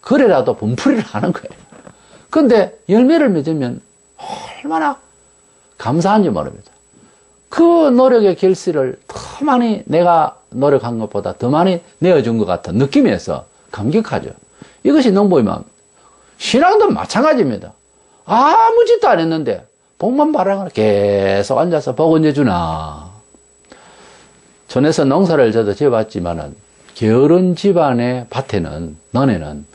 그래라도 분풀이를 하는 거예요. 근데 열매를 맺으면 얼마나 감사한지 모릅니다. 그 노력의 결실을 더 많이 내가 노력한 것보다 더 많이 내어준 것 같은 느낌에서 감격하죠. 이것이 농부의 마음. 신앙도 마찬가지입니다. 아무 짓도 안 했는데 복만 바라거나 계속 앉아서 복 언제 주나. 전에서 농사를 저도 지어봤지만은 게으른 집안의 밭에는, 논에는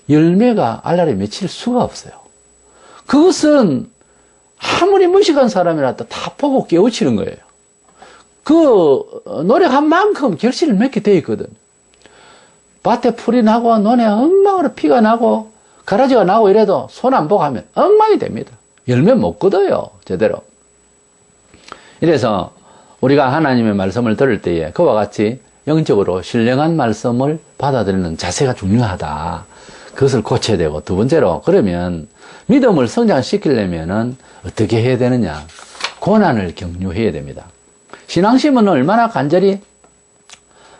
열매가 알알이 맺힐 수가 없어요. 그것은 아무리 무식한 사람이라도 다 보고 깨우치는 거예요. 그 노력한 만큼 결실을 맺게 돼 있거든. 밭에 풀이 나고 논에 엉망으로 피가 나고 가라지가 나고 이래도 손 안 보고 하면 엉망이 됩니다. 열매 못 거둬요, 제대로. 이래서 우리가 하나님의 말씀을 들을 때에 그와 같이 영적으로 신령한 말씀을 받아들이는 자세가 중요하다. 그것을 고쳐야 되고, 두 번째로, 그러면 믿음을 성장시키려면은 어떻게 해야 되느냐? 고난을 격려해야 됩니다. 신앙심은 얼마나 간절히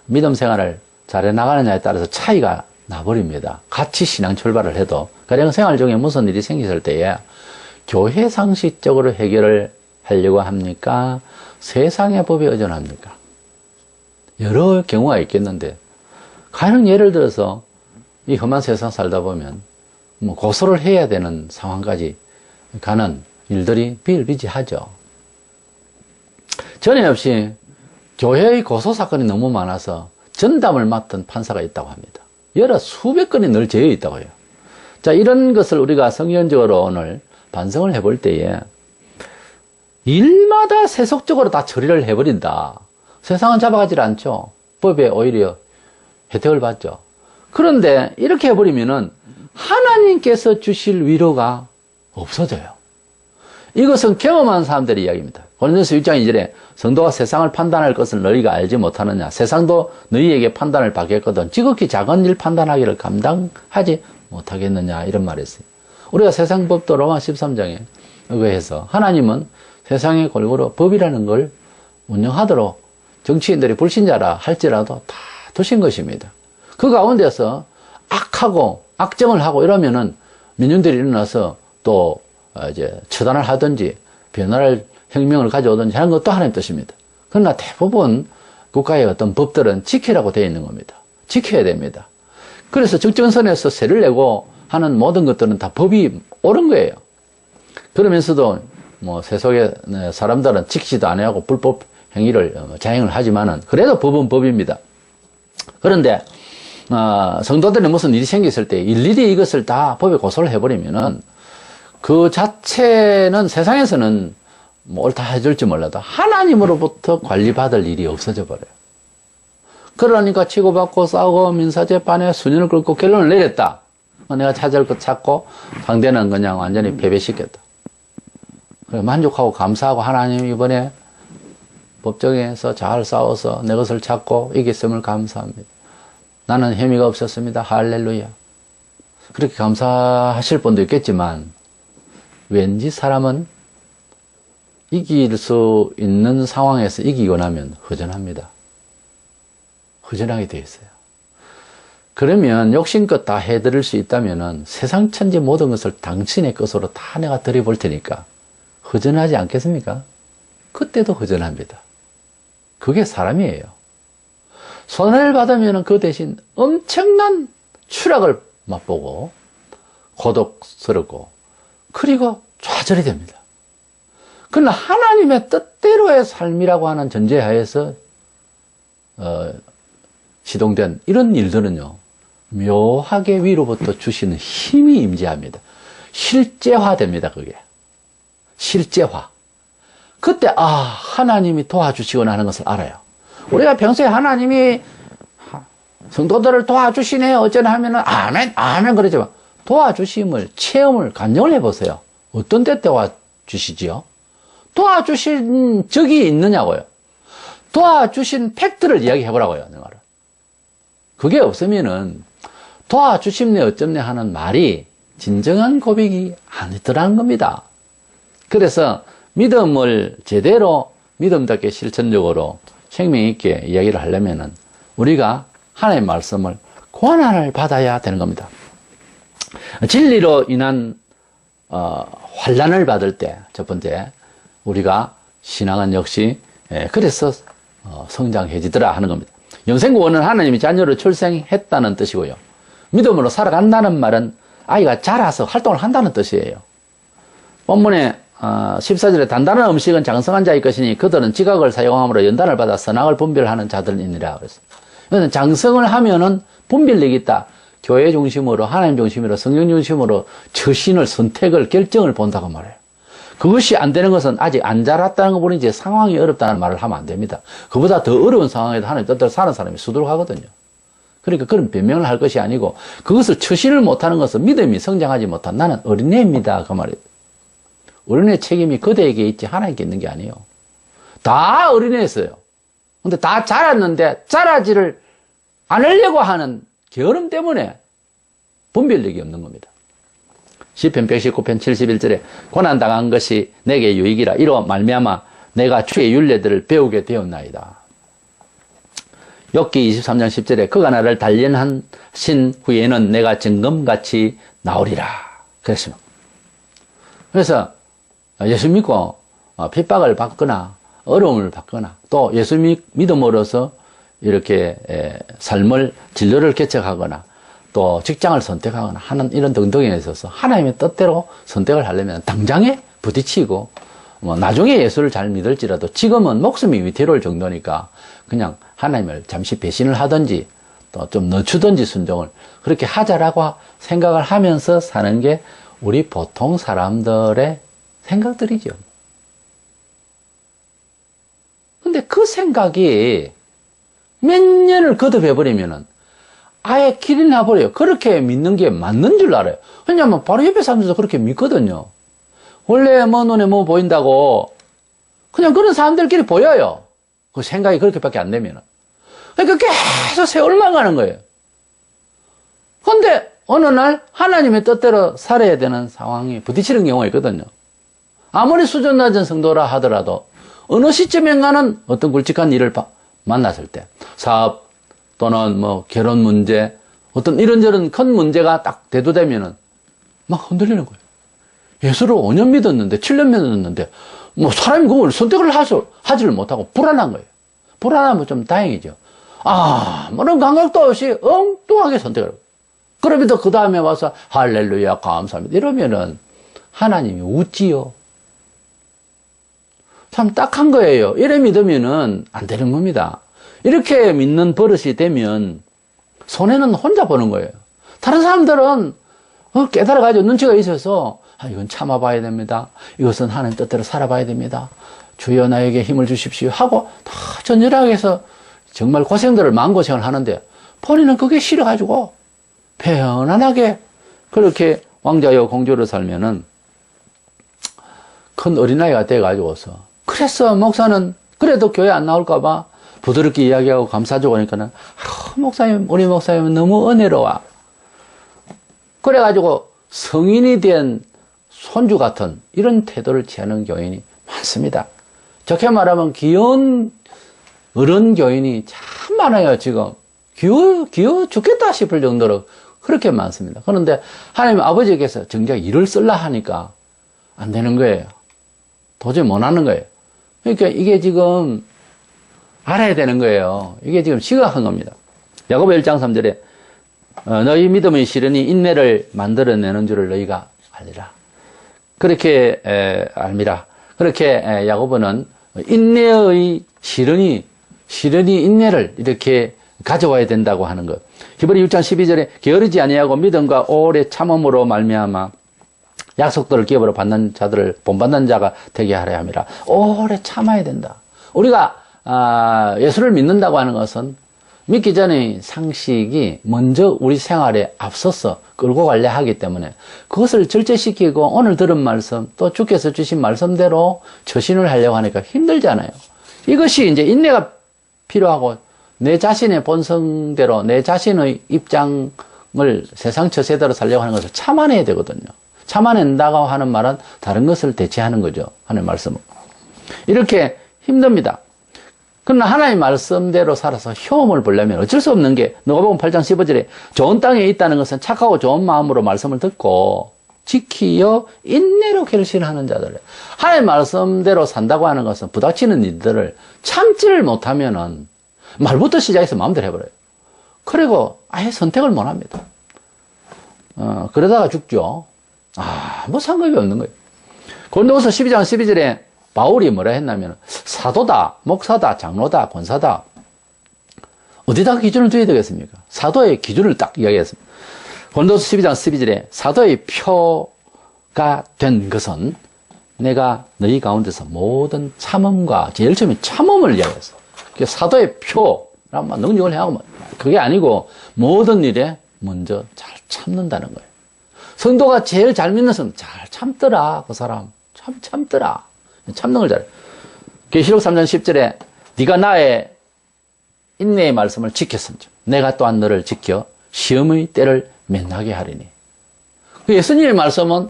믿음 생활을 잘해 나가느냐에 따라서 차이가 나버립니다. 같이 신앙 출발을 해도 가령 생활 중에 무슨 일이 생겼을 때에 교회 상식적으로 해결을 하려고 합니까? 세상의 법에 의존합니까? 여러 경우가 있겠는데, 가령 예를 들어서 이 험한 세상 살다 보면 뭐 고소를 해야 되는 상황까지 가는 일들이 비일비재하죠. 전에 없이 교회의 고소 사건이 너무 많아서 전담을 맡은 판사가 있다고 합니다. 여러 수백 건이 늘 재여 있다고 해요. 자, 이런 것을 우리가 성경적으로 오늘 반성을 해볼 때에 일마다 세속적으로 다 처리를 해버린다. 세상은 잡아가질 않죠. 법에 오히려 혜택을 받죠. 그런데 이렇게 해버리면은 하나님께서 주실 위로가 없어져요. 이것은 경험한 사람들의 이야기입니다. 고린도서 6장 2절에 성도가 세상을 판단할 것을 너희가 알지 못하느냐. 세상도 너희에게 판단을 받겠거든 지극히 작은 일 판단하기를 감당하지 못하겠느냐. 이런 말이 있어요. 우리가 세상 법도 로마 13장에 의해서 하나님은 세상의 골고루 법이라는 걸 운영하도록 정치인들이 불신자라 할지라도 다 두신 것입니다. 그 가운데서 악하고 악정을 하고 이러면은 민중들이 일어나서 또 이제 처단을 하든지 변화를 혁명을 가져오든지 하는 것도 하나님 뜻입니다. 그러나 대부분 국가의 어떤 법들은 지키라고 되어 있는 겁니다. 지켜야 됩니다. 그래서 적정선에서 세를 내고 하는 모든 것들은 다 법이 옳은 거예요. 그러면서도 뭐 세속의 사람들은 지키지도 안 하고 불법 행위를 자행을 하지만은 그래도 법은 법입니다. 그런데 성도들이 무슨 일이 생겼을 때 일일이 이것을 다 법에 고소를 해버리면은 그 자체는 세상에서는 뭘 다 해줄지 몰라도 하나님으로부터 관리받을 일이 없어져 버려요. 그러니까 치고받고 싸우고 민사재판에 수년을 끌고 결론을 내렸다. 내가 찾을 것 찾고 상대는 그냥 완전히 패배시켰다. 그래, 만족하고 감사하고 하나님 이번에 법정에서 잘 싸워서 내 것을 찾고 이겼음을 감사합니다. 나는 혐의가 없었습니다. 할렐루야. 그렇게 감사하실 분도 있겠지만 왠지 사람은 이길 수 있는 상황에서 이기고 나면 허전합니다. 허전하게 되어 있어요. 그러면 욕심껏 다 해드릴 수 있다면 세상 천지 모든 것을 당신의 것으로 다 내가 드려볼 테니까 허전하지 않겠습니까? 그때도 허전합니다. 그게 사람이에요. 손해를 받으면 그 대신 엄청난 추락을 맛보고 고독스럽고 그리고 좌절이 됩니다. 그러나 하나님의 뜻대로의 삶이라고 하는 전제하에서 시동된 이런 일들은요, 묘하게 위로부터 주시는 힘이 임재합니다. 실제화됩니다, 그게. 실제화. 그때, 하나님이 도와주시거나 하는 것을 알아요. 우리가 평소에 하나님이 성도들을 도와주시네, 어쩌나 하면은, 아멘, 그러지만, 도와주심을, 체험을, 간증을 해보세요. 어떤 때 도와주시지요? 도와주신 적이 있느냐고요. 도와주신 팩트를 이야기해보라고요, 내 말은. 그게 없으면은, 도와주심네 어쩌네 하는 말이 진정한 고백이 아니더라는 겁니다. 그래서 믿음을 제대로 믿음답게 실천적으로 생명 있게 이야기를 하려면은 우리가 하나님의 말씀을 고난을 받아야 되는 겁니다. 진리로 인한 환난을 받을 때 첫 번째 우리가 신앙은 역시 그래서 성장해지더라 하는 겁니다. 영생구원은 하나님이 자녀를 출생했다는 뜻이고요. 믿음으로 살아간다는 말은 아이가 자라서 활동을 한다는 뜻이에요. 본문에 14절에 단단한 음식은 장성한 자의 것이니 그들은 지각을 사용함으로 연단을 받아 선악을 분별하는 자들이니라 그랬어요. 이거는 장성을 하면은 분별력이 있다. 교회 중심으로, 하나님 중심으로, 성경 중심으로 처신을, 선택을, 결정을 본다고 말해요. 그것이 안 되는 것은 아직 안 자랐다는 거 보니 이제 상황이 어렵다는 말을 하면 안 됩니다. 그보다 더 어려운 상황에도 하나님 뜻대로 사는 사람이 수두룩하거든요. 그러니까 그런 변명을 할 것이 아니고 그것을 처신을 못하는 것은 믿음이 성장하지 못한 나는 어린애입니다. 그 말이에요. 어린애 책임이 그대에게 있지 하나님께 있는 게 아니에요. 다 어린애였어요. 근데 다 자랐는데 자라지를 않으려고 하는 게으름 때문에 분별력이 없는 겁니다. 시편 119편 71절에 고난당한 것이 내게 유익이라 이로 말미암아 내가 주의 율례들을 배우게 되었나이다. 욥기 23장 10절에 그가 나를 단련하신 후에는 내가 정금같이 나오리라 그랬습니다. 그래서 예수 믿고 핍박을 받거나 어려움을 받거나 또 예수 믿음으로써 이렇게 삶을 진로를 개척하거나 또 직장을 선택하거나 하는 이런 등등에 있어서 하나님의 뜻대로 선택을 하려면 당장에 부딪히고 나중에 예수를 잘 믿을지라도 지금은 목숨이 위태로울 정도니까 그냥 하나님을 잠시 배신을 하든지 또 좀 늦추든지 순종을 그렇게 하자라고 생각을 하면서 사는 게 우리 보통 사람들의 생각들이죠. 근데 그 생각이 몇 년을 거듭해버리면은 아예 길이 나버려요. 그렇게 믿는 게 맞는 줄 알아요. 왜냐하면 바로 옆에 사람들도 그렇게 믿거든요. 원래 눈에 보인다고 그냥 그런 사람들끼리 보여요. 그 생각이 그렇게밖에 안 되면은. 그러니까 계속 세월만 가는 거예요. 근데 어느 날 하나님의 뜻대로 살아야 되는 상황이 부딪히는 경우가 있거든요. 아무리 수준 낮은 성도라 하더라도 어느 시점인가는 어떤 굵직한 일을 만났을 때 사업 또는 결혼 문제 어떤 이런저런 큰 문제가 딱 대두되면은 막 흔들리는 거예요. 예수를 5년 믿었는데 7년 믿었는데 사람이 그걸 선택을 하지를 못하고 불안한 거예요. 불안하면 좀 다행이죠. 아무런 감각도 없이 엉뚱하게 선택을 하고 그러면서 그 다음에 와서 할렐루야 감사합니다 이러면은 하나님이 웃지요. 참 딱한 거예요. 이래 믿으면은 안 되는 겁니다. 이렇게 믿는 버릇이 되면 손해는 혼자 보는 거예요. 다른 사람들은 깨달아가지고 눈치가 있어서 이건 참아봐야 됩니다. 이것은 하나님 뜻대로 살아봐야 됩니다. 주여 나에게 힘을 주십시오 하고 다 전율하게 해서 정말 고생들을 마음고생을 하는데 본인은 그게 싫어가지고 편안하게 그렇게 왕자여 공주로 살면은 큰 어린아이가 돼가지고서 그래서 목사는 그래도 교회 안 나올까봐 부드럽게 이야기하고 감싸주고 하니까는 목사님, 우리 목사님은 너무 은혜로워. 그래가지고 성인이 된 손주 같은 이런 태도를 취하는 교인이 많습니다. 좋게 말하면 귀여운 어른 교인이 참 많아요, 지금. 귀여워 죽겠다 싶을 정도로 그렇게 많습니다. 그런데 하나님 아버지께서 정작 일을 쓸라 하니까 안 되는 거예요. 도저히 못 하는 거예요. 그러니까 이게 지금 알아야 되는 거예요. 이게 지금 심각한 겁니다. 야고보 1장 3절에 너희 믿음의 시련이 인내를 만들어내는 줄을 너희가 알리라. 그렇게 알미라. 그렇게 야고보는 인내의 시련이 인내를 이렇게 가져와야 된다고 하는 것. 히브리 6장 12절에 게으르지 아니하고 믿음과 오래 참음으로 말미암아 약속들을 기업으로 받는 자들을 본받는 자가 되게 하려 함이라. 오래 참아야 된다. 우리가 예수를 믿는다고 하는 것은 믿기 전에 상식이 먼저 우리 생활에 앞서서 끌고 가려 하기 때문에 그것을 절제시키고 오늘 들은 말씀 또 주께서 주신 말씀대로 처신을 하려고 하니까 힘들잖아요. 이것이 이제 인내가 필요하고 내 자신의 본성대로 내 자신의 입장을 세상 처세대로 살려고 하는 것을 참아내야 되거든요. 참아낸다고 하는 말은 다른 것을 대체하는 거죠. 하나님의 말씀은. 이렇게 힘듭니다. 그러나 하나님의 말씀대로 살아서 효험을 보려면 어쩔 수 없는 게 누가복음 8장 15절에 좋은 땅에 있다는 것은 착하고 좋은 마음으로 말씀을 듣고 지키어 인내로 결실하는 자들. 하나님의 말씀대로 산다고 하는 것은 부닥치는 일들을 참지를 못하면은 말부터 시작해서 마음대로 해버려요. 그리고 아예 선택을 못 합니다. 그러다가 죽죠. 뭐 상관이 없는 거예요. 고린도후서 12장 12절에 바울이 뭐라 했냐면 사도다, 목사다, 장로다, 권사다. 어디다가 기준을 둬야 되겠습니까? 사도의 기준을 딱 이야기했습니다. 고린도후서 12장 12절에 사도의 표가 된 것은 내가 너희 가운데서 모든 참음과 제일 처음에 참음을 이야기했어. 사도의 표라면 능력을 해하고 그게 아니고 모든 일에 먼저 잘 참는다는 거예요. 성도가 제일 잘 믿는 사람 잘 참더라. 그 사람 참 참더라. 참는 걸 잘해. 계시록 3장 10절에 네가 나의 인내의 말씀을 지켰은즉 내가 또한 너를 지켜 시험의 때를 면하게 하리니. 예수님의 말씀은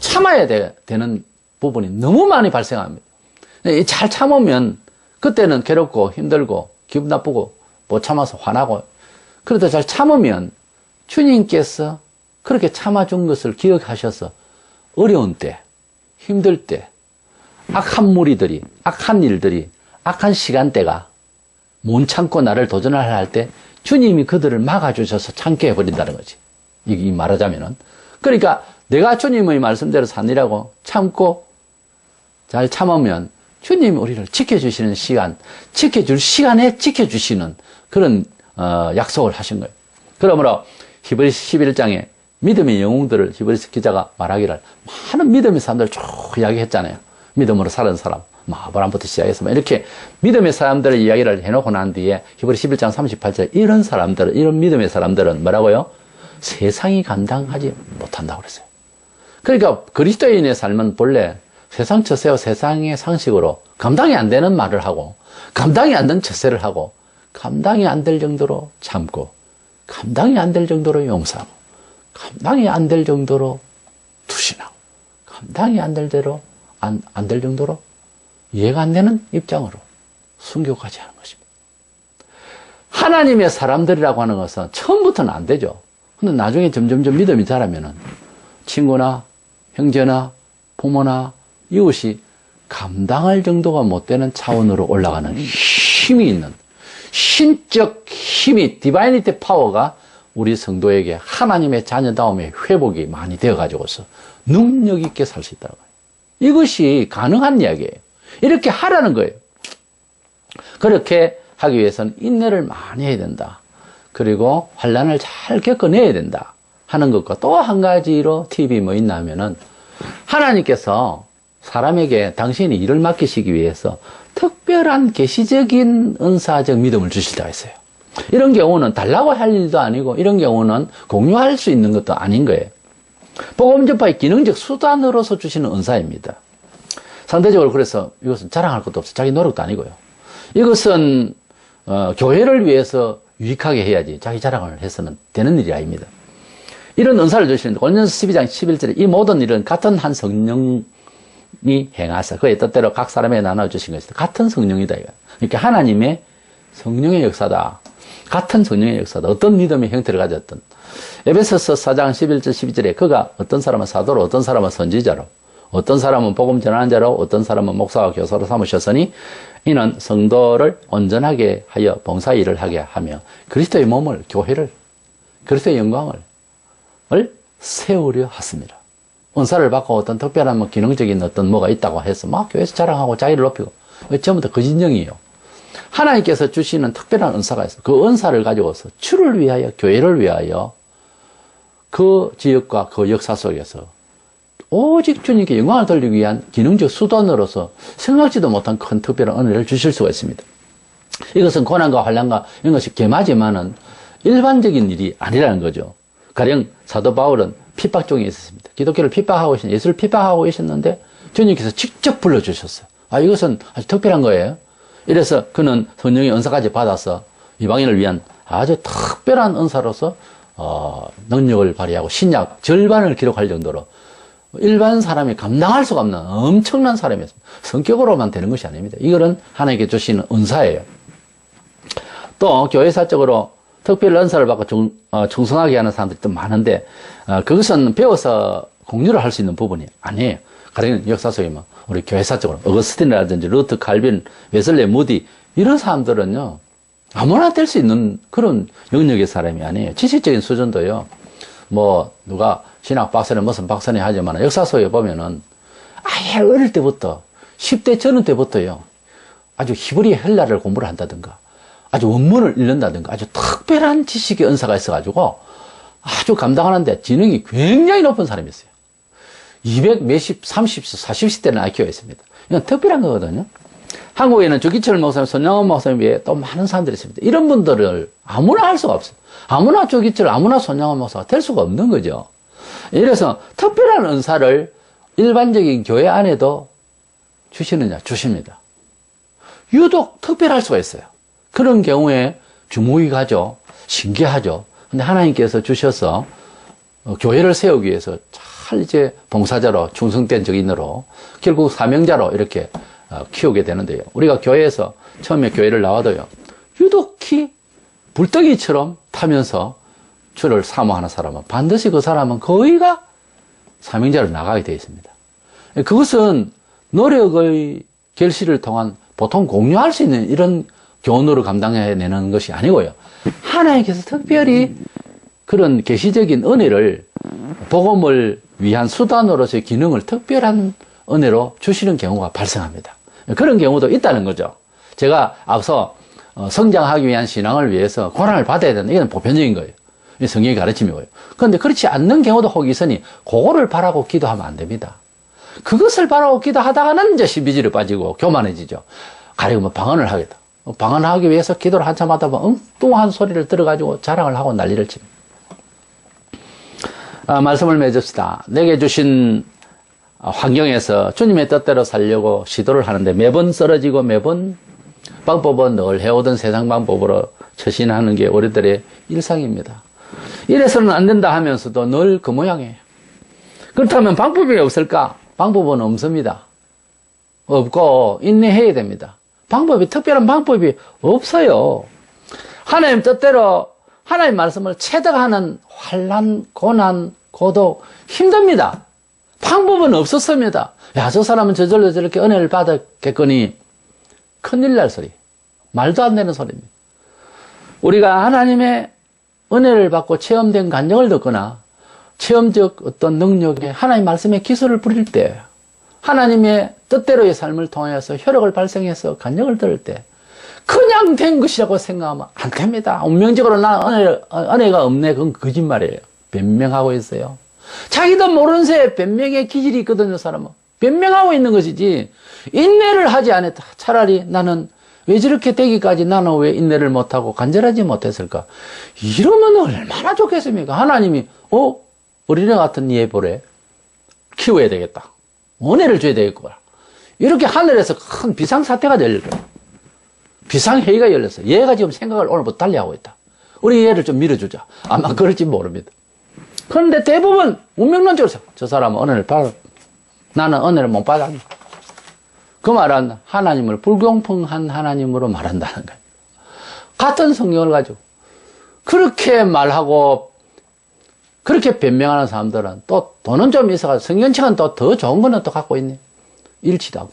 참아야 되는 부분이 너무 많이 발생합니다. 잘 참으면 그때는 괴롭고 힘들고 기분 나쁘고 못 참아서 화나고 그러다 잘 참으면 주님께서 그렇게 참아준 것을 기억하셔서 어려운 때, 힘들 때, 악한 무리들이, 악한 일들이, 악한 시간대가 못 참고 나를 도전하려 할 때 주님이 그들을 막아주셔서 참게 해버린다는 거지. 이 말하자면은. 그러니까 내가 주님의 말씀대로 사느라고 참고 잘 참으면 주님이 우리를 지켜주시는 시간, 지켜줄 시간에 지켜주시는 그런 약속을 하신 거예요. 그러므로 히브리서 11장에 믿음의 영웅들을 히브리서 기자가 말하기를 많은 믿음의 사람들을 쭉 이야기했잖아요. 믿음으로 사는 사람, 아브라함부터 시작해서 이렇게 믿음의 사람들의 이야기를 해놓고 난 뒤에 히브리서 11장 38절에 이런 사람들은, 이런 믿음의 사람들은 뭐라고요? 세상이 감당하지 못한다고 그랬어요. 그러니까 그리스도인의 삶은 본래 세상 처세와 세상의 상식으로 감당이 안 되는 말을 하고 감당이 안 되는 처세를 하고 감당이 안 될 정도로 참고 감당이 안 될 정도로 용서하고 감당이 안 될 정도로 투신하고 감당이 안 될 대로 안 될 정도로 이해가 안 되는 입장으로 순교까지 하는 것입니다. 하나님의 사람들이라고 하는 것은 처음부터는 안 되죠. 근데 나중에 점점점 믿음이 자라면은 친구나 형제나 부모나 이웃이 감당할 정도가 못 되는 차원으로 올라가는 힘이 있는 신적 힘이 디바이니티 파워가 우리 성도에게 하나님의 자녀다움의 회복이 많이 되어가지고서 능력 있게 살 수 있다는 거예요. 이것이 가능한 이야기예요. 이렇게 하라는 거예요. 그렇게 하기 위해서는 인내를 많이 해야 된다. 그리고 환난을 잘 겪어내야 된다 하는 것과 또 한 가지로 팁이 뭐 있나 하면은 하나님께서 사람에게 당신이 일을 맡기시기 위해서 특별한 계시적인 은사적 믿음을 주실 때가 있어요. 이런 경우는 달라고 할 일도 아니고 이런 경우는 공유할 수 있는 것도 아닌 거예요. 복음 전파의 기능적 수단으로서 주시는 은사입니다. 상대적으로 그래서 이것은 자랑할 것도 없어. 자기 노력도 아니고요. 이것은 교회를 위해서 유익하게 해야지 자기 자랑을 해서는 되는 일이 아닙니다. 이런 은사를 주시는데 고린도전서 12장 11절에 이 모든 일은 같은 한 성령이 행하사 그의 뜻대로 각 사람에게 나눠주신 것이다. 같은 성령이다. 그러니까 하나님의 성령의 역사다. 같은 성령의 역사다. 어떤 믿음의 형태를 가졌든. 에베소서 4장 11절 12절에 그가 어떤 사람은 사도로 어떤 사람은 선지자로 어떤 사람은 복음 전하는 자로 어떤 사람은 목사와 교사로 삼으셨으니 이는 성도를 온전하게 하여 봉사일을 하게 하며 그리스도의 몸을 교회를 그리스도의 영광을 세우려 하십니다. 은사를 받고 어떤 특별한 뭐 기능적인 어떤 뭐가 있다고 해서 막 교회에서 자랑하고 자기를 높이고 전부 다 거짓정이에요. 하나님께서 주시는 특별한 은사가 있어요. 그 은사를 가지고서 주를 위하여 교회를 위하여 그 지역과 그 역사 속에서 오직 주님께 영광을 돌리기 위한 기능적 수단으로서 생각지도 못한 큰 특별한 은혜를 주실 수가 있습니다. 이것은 고난과 환난과 이런 것이 겸하지만은 일반적인 일이 아니라는 거죠. 가령 사도 바울은 핍박 중에 있었습니다. 기독교를 핍박하고 계셨는데 예수를 픽박하고 계셨는데 주님께서 직접 불러주셨어요. 이것은 아주 특별한 거예요. 이래서 그는 성령의 은사까지 받아서 이방인을 위한 아주 특별한 은사로서 능력을 발휘하고 신약 절반을 기록할 정도로 일반 사람이 감당할 수가 없는 엄청난 사람이었습니다. 성격으로만 되는 것이 아닙니다. 이거는 하나님께 주시는 은사예요. 또 교회사적으로 특별 은사를 받고 충성하게 하는 사람들이 또 많은데 그것은 배워서 공유를 할 수 있는 부분이 아니에요. 가령 역사 속에 뭐 우리 교회사적으로 어거스틴이라든지 루트, 칼빈, 웨슬레, 무디 이런 사람들은요 아무나 될 수 있는 그런 영역의 사람이 아니에요. 지식적인 수준도요 뭐 누가 신학 박사는 무슨 박사니 하지만 역사 속에 보면은 아예 어릴 때부터 10대 전후 때부터요 아주 히브리 헬라를 공부를 한다든가 아주 원문을 읽는다든가 아주 특별한 지식의 은사가 있어가지고 아주 감당하는데 지능이 굉장히 높은 사람이 있어요. 200 몇십, 30, 40세 때는 IQ가 있습니다. 이건 특별한 거거든요. 한국에는 조기철 목사님, 손양원 목사님 외에 또 많은 사람들이 있습니다. 이런 분들을 아무나 할 수가 없어요. 아무나 조기철, 아무나 손양원 목사가 될 수가 없는 거죠. 이래서 특별한 은사를 일반적인 교회 안에도 주시느냐? 주십니다. 유독 특별할 수가 있어요. 그런 경우에 주목이 신기하죠. 근데 하나님께서 주셔서 교회를 세우기 위해서 잘 이제 봉사자로 충성된 적인으로 결국 사명자로 이렇게 키우게 되는데요. 우리가 교회에서 처음에 교회를 나와도요. 유독히 불덩이처럼 타면서 주를 사모하는 사람은 반드시 그 사람은 거의가 사명자로 나가게 되어 있습니다. 그것은 노력의 결실을 통한 보통 공유할 수 있는 이런 교훈으로 감당해내는 것이 아니고요. 하나님께서 특별히 그런 계시적인 은혜를 복음을 위한 수단으로서의 기능을 특별한 은혜로 주시는 경우가 발생합니다. 그런 경우도 있다는 거죠. 제가 앞서 성장하기 위한 신앙을 위해서 고난을 받아야 된다. 이건 보편적인 거예요. 성경의 가르침이고요. 그런데 그렇지 않는 경우도 혹 있으니 그거를 바라고 기도하면 안 됩니다. 그것을 바라고 기도하다가는 이제 신비주의로 빠지고 교만해지죠. 가령 뭐 방언을 하겠다. 방언하기 위해서 기도를 한참 하다 보면 엉뚱한 소리를 들어가지고 자랑을 하고 난리를 칩니다. 말씀을 맺읍시다. 내게 주신 환경에서 주님의 뜻대로 살려고 시도를 하는데 매번 쓰러지고 매번 방법은 늘 해오던 세상 방법으로 처신하는 게 우리들의 일상입니다. 이래서는 안 된다 하면서도 늘 그 모양이에요. 그렇다면 방법이 없을까? 방법은 없습니다. 없고 인내해야 됩니다. 특별한 방법이 없어요. 하나님 뜻대로 하나님 말씀을 체득하는 환난, 고난, 고독 힘듭니다. 방법은 없었습니다. 저 사람은 저절로 저렇게 은혜를 받았겠거니 큰일 날 소리. 말도 안 되는 소리입니다. 우리가 하나님의 은혜를 받고 체험된 간증을 듣거나 체험적 어떤 능력에 하나님 말씀의 기술을 부릴 때 하나님의 뜻대로의 삶을 통해서 효력을 발생해서 간증을 들을 때 그냥 된 것이라고 생각하면 안 됩니다. 운명적으로 나는 은혜가 없네. 그건 거짓말이에요. 변명하고 있어요. 자기도 모르는 새에 변명의 기질이 있거든요, 사람은. 변명하고 있는 것이지, 인내를 하지 않았다. 차라리 나는 왜 저렇게 되기까지 나는 왜 인내를 못하고 간절하지 못했을까? 이러면 얼마나 좋겠습니까? 하나님이, 어린애 같은 예보래. 키워야 되겠다. 은혜를 줘야 되겠구나. 이렇게 하늘에서 큰 비상사태가 열릴 거예요. 비상회의가 열렸어. 얘가 지금 생각을 오늘부터 달리하고 있다. 우리 얘를 좀 밀어주자. 아마 그럴지 모릅니다. 그런데 대부분 운명론적으로 저 사람은 은혜를 받아. 나는 은혜를 못 받았다. 그 말은 하나님을 불공평한 하나님으로 말한다는 거예요. 같은 성경을 가지고 그렇게 말하고 그렇게 변명하는 사람들은 또 돈은 좀 있어가지고 성경책은 또 더 좋은 거는 또 갖고 있네. 일치도 하고.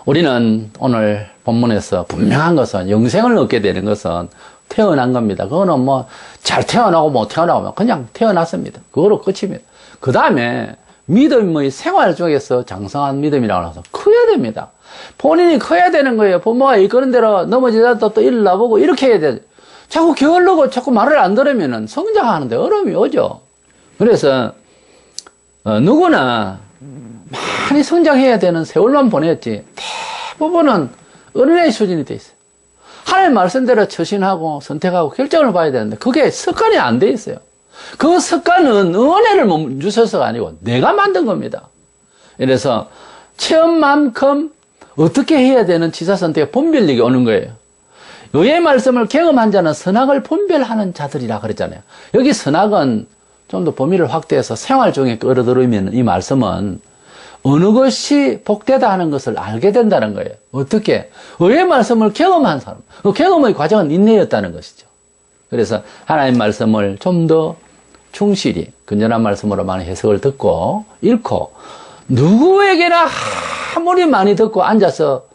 우리는 오늘 본문에서 분명한 것은 영생을 얻게 되는 것은 태어난 겁니다. 그거는 뭐 잘 태어나고 못 태어나고 그냥 태어났습니다. 그거로 끝입니다. 그 다음에 믿음의 생활 중에서 장성한 믿음이라고 해서 커야 됩니다. 본인이 커야 되는 거예요. 부모가 이끄는 대로 넘어지다도 또 일어나보고 이렇게 해야 돼. 자꾸 게을르고 자꾸 말을 안 들으면 성장하는데 어려움이 오죠. 그래서 누구나 많이 성장해야 되는 세월만 보냈지 대부분은 어린애 수준이 돼 있어요. 하나님 말씀대로 처신하고 선택하고 결정을 봐야 되는데 그게 습관이 안 돼 있어요. 그 습관은 은혜를 못 주셔서가 아니고 내가 만든 겁니다. 그래서 체험만큼 어떻게 해야 되는 지사선택의 분별력이 오는 거예요. 의의 말씀을 경험한 자는 선악을 분별하는 자들이라 그랬잖아요. 여기 선악은 좀 더 범위를 확대해서 생활 중에 끌어들이면 이 말씀은 어느 것이 복되다 하는 것을 알게 된다는 거예요. 어떻게? 의의 말씀을 경험한 사람. 그 경험의 과정은 인내였다는 것이죠. 그래서 하나님 말씀을 좀 더 충실히 근전한 말씀으로 많이 해석을 듣고 읽고 누구에게나 아무리 많이 듣고 앉아서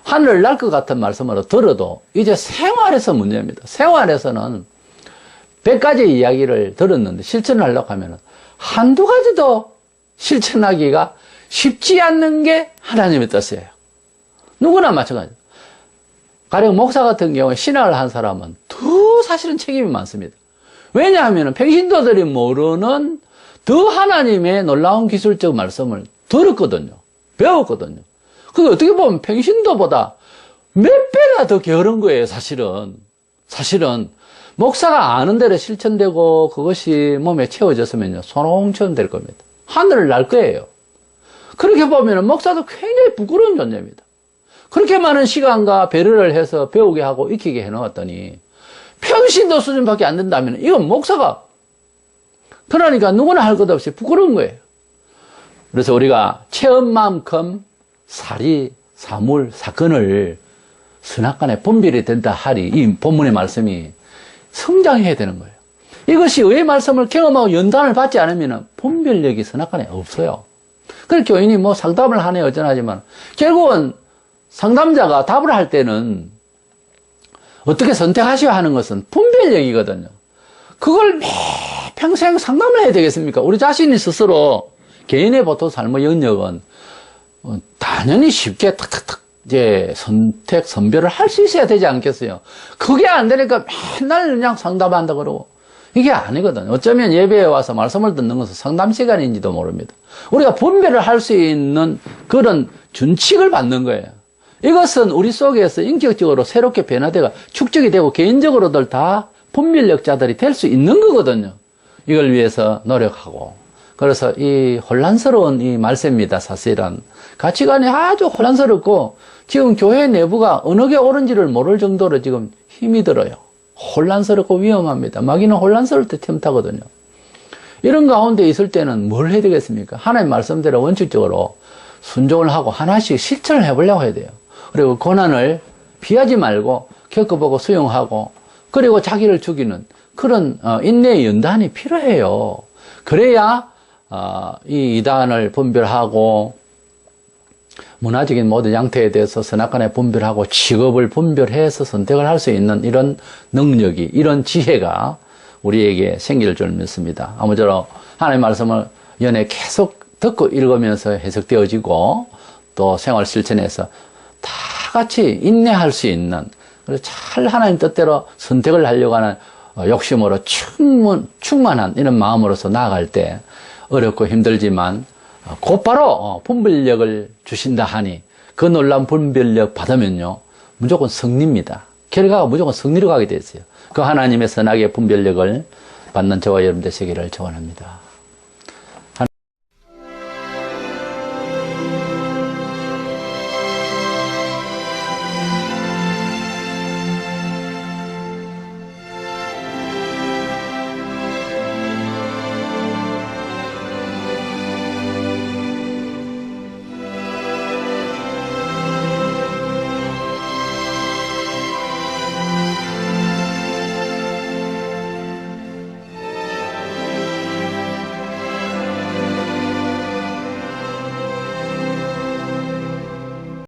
하늘 날 것 같은 말씀으로 들어도 이제 생활에서 문제입니다. 생활에서는 100가지 이야기를 들었는데 실천을 하려고 하면 한두 가지도 실천하기가 쉽지 않는 게 하나님의 뜻이에요. 누구나 마찬가지예요. 가령 목사 같은 경우에 신학을 한 사람은 더 사실은 책임이 많습니다. 왜냐하면 평신도들이 모르는 더 하나님의 놀라운 기술적 말씀을 들었거든요. 배웠거든요. 그게 어떻게 보면 평신도보다 몇 배나 더 게으른 거예요, 사실은. 사실은 목사가 아는 대로 실천되고 그것이 몸에 채워졌으면요, 손홍처럼 될 겁니다. 하늘을 날 거예요. 그렇게 보면 목사도 굉장히 부끄러운 존재입니다. 그렇게 많은 시간과 배려를 해서 배우게 하고 익히게 해놓았더니 평신도 수준밖에 안 된다면 이건 목사가 그러니까 누구나 할 것 없이 부끄러운 거예요. 그래서 우리가 체험만큼 사리, 사물, 사건을 선악간에 분별이 된다 하리 이 본문의 말씀이 성장해야 되는 거예요. 이것이 의의 말씀을 경험하고 연단을 받지 않으면 분별력이 선악간에 없어요. 그래서 교인이 뭐 상담을 하네 어쩌나 하지만 결국은 상담자가 답을 할 때는 어떻게 선택하셔야 하는 것은 분별력이거든요. 그걸 평생 상담을 해야 되겠습니까? 우리 자신이 스스로 개인의 보통 삶의 영역은 당연히 쉽게 탁탁탁 이제 선택, 선별을 할 수 있어야 되지 않겠어요? 그게 안 되니까 맨날 그냥 상담한다 그러고 이게 아니거든요. 어쩌면 예배에 와서 말씀을 듣는 것은 상담 시간인지도 모릅니다. 우리가 분별을 할 수 있는 그런 준칙을 받는 거예요. 이것은 우리 속에서 인격적으로 새롭게 변화되고 축적이 되고 개인적으로들 다 분별력자들이 될 수 있는 거거든요. 이걸 위해서 노력하고. 그래서 이 혼란스러운 이 말세입니다. 사실은 가치관이 아주 혼란스럽고 지금 교회 내부가 어느 게 옳은지를 모를 정도로 지금 힘이 들어요. 혼란스럽고 위험합니다. 마귀는 혼란스러울 때 틈타거든요. 이런 가운데 있을 때는 뭘 해야 되겠습니까? 하나님 말씀대로 원칙적으로 순종을 하고 하나씩 실천을 해보려고 해야 돼요. 그리고 고난을 피하지 말고 겪어보고 수용하고 그리고 자기를 죽이는 그런 인내의 연단이 필요해요. 그래야 이 이단을 분별하고 문화적인 모든 양태에 대해서 선악간에 분별하고 직업을 분별해서 선택을 할 수 있는 이런 능력이 이런 지혜가 우리에게 생길 줄 믿습니다. 아무쪼록 하나님의 말씀을 연애 계속 듣고 읽으면서 해석되어지고 또 생활 실천에서 다 같이 인내할 수 있는, 그래서 잘 하나님 뜻대로 선택을 하려고 하는 욕심으로 충만한 이런 마음으로서 나아갈 때 어렵고 힘들지만 곧바로 분별력을 주신다 하니 그 놀라운 분별력 받으면요 무조건 승리입니다. 결과가 무조건 승리로 가게 되었어요. 그 하나님의 선악의 분별력을 받는 저와 여러분 되시기를 축원합니다.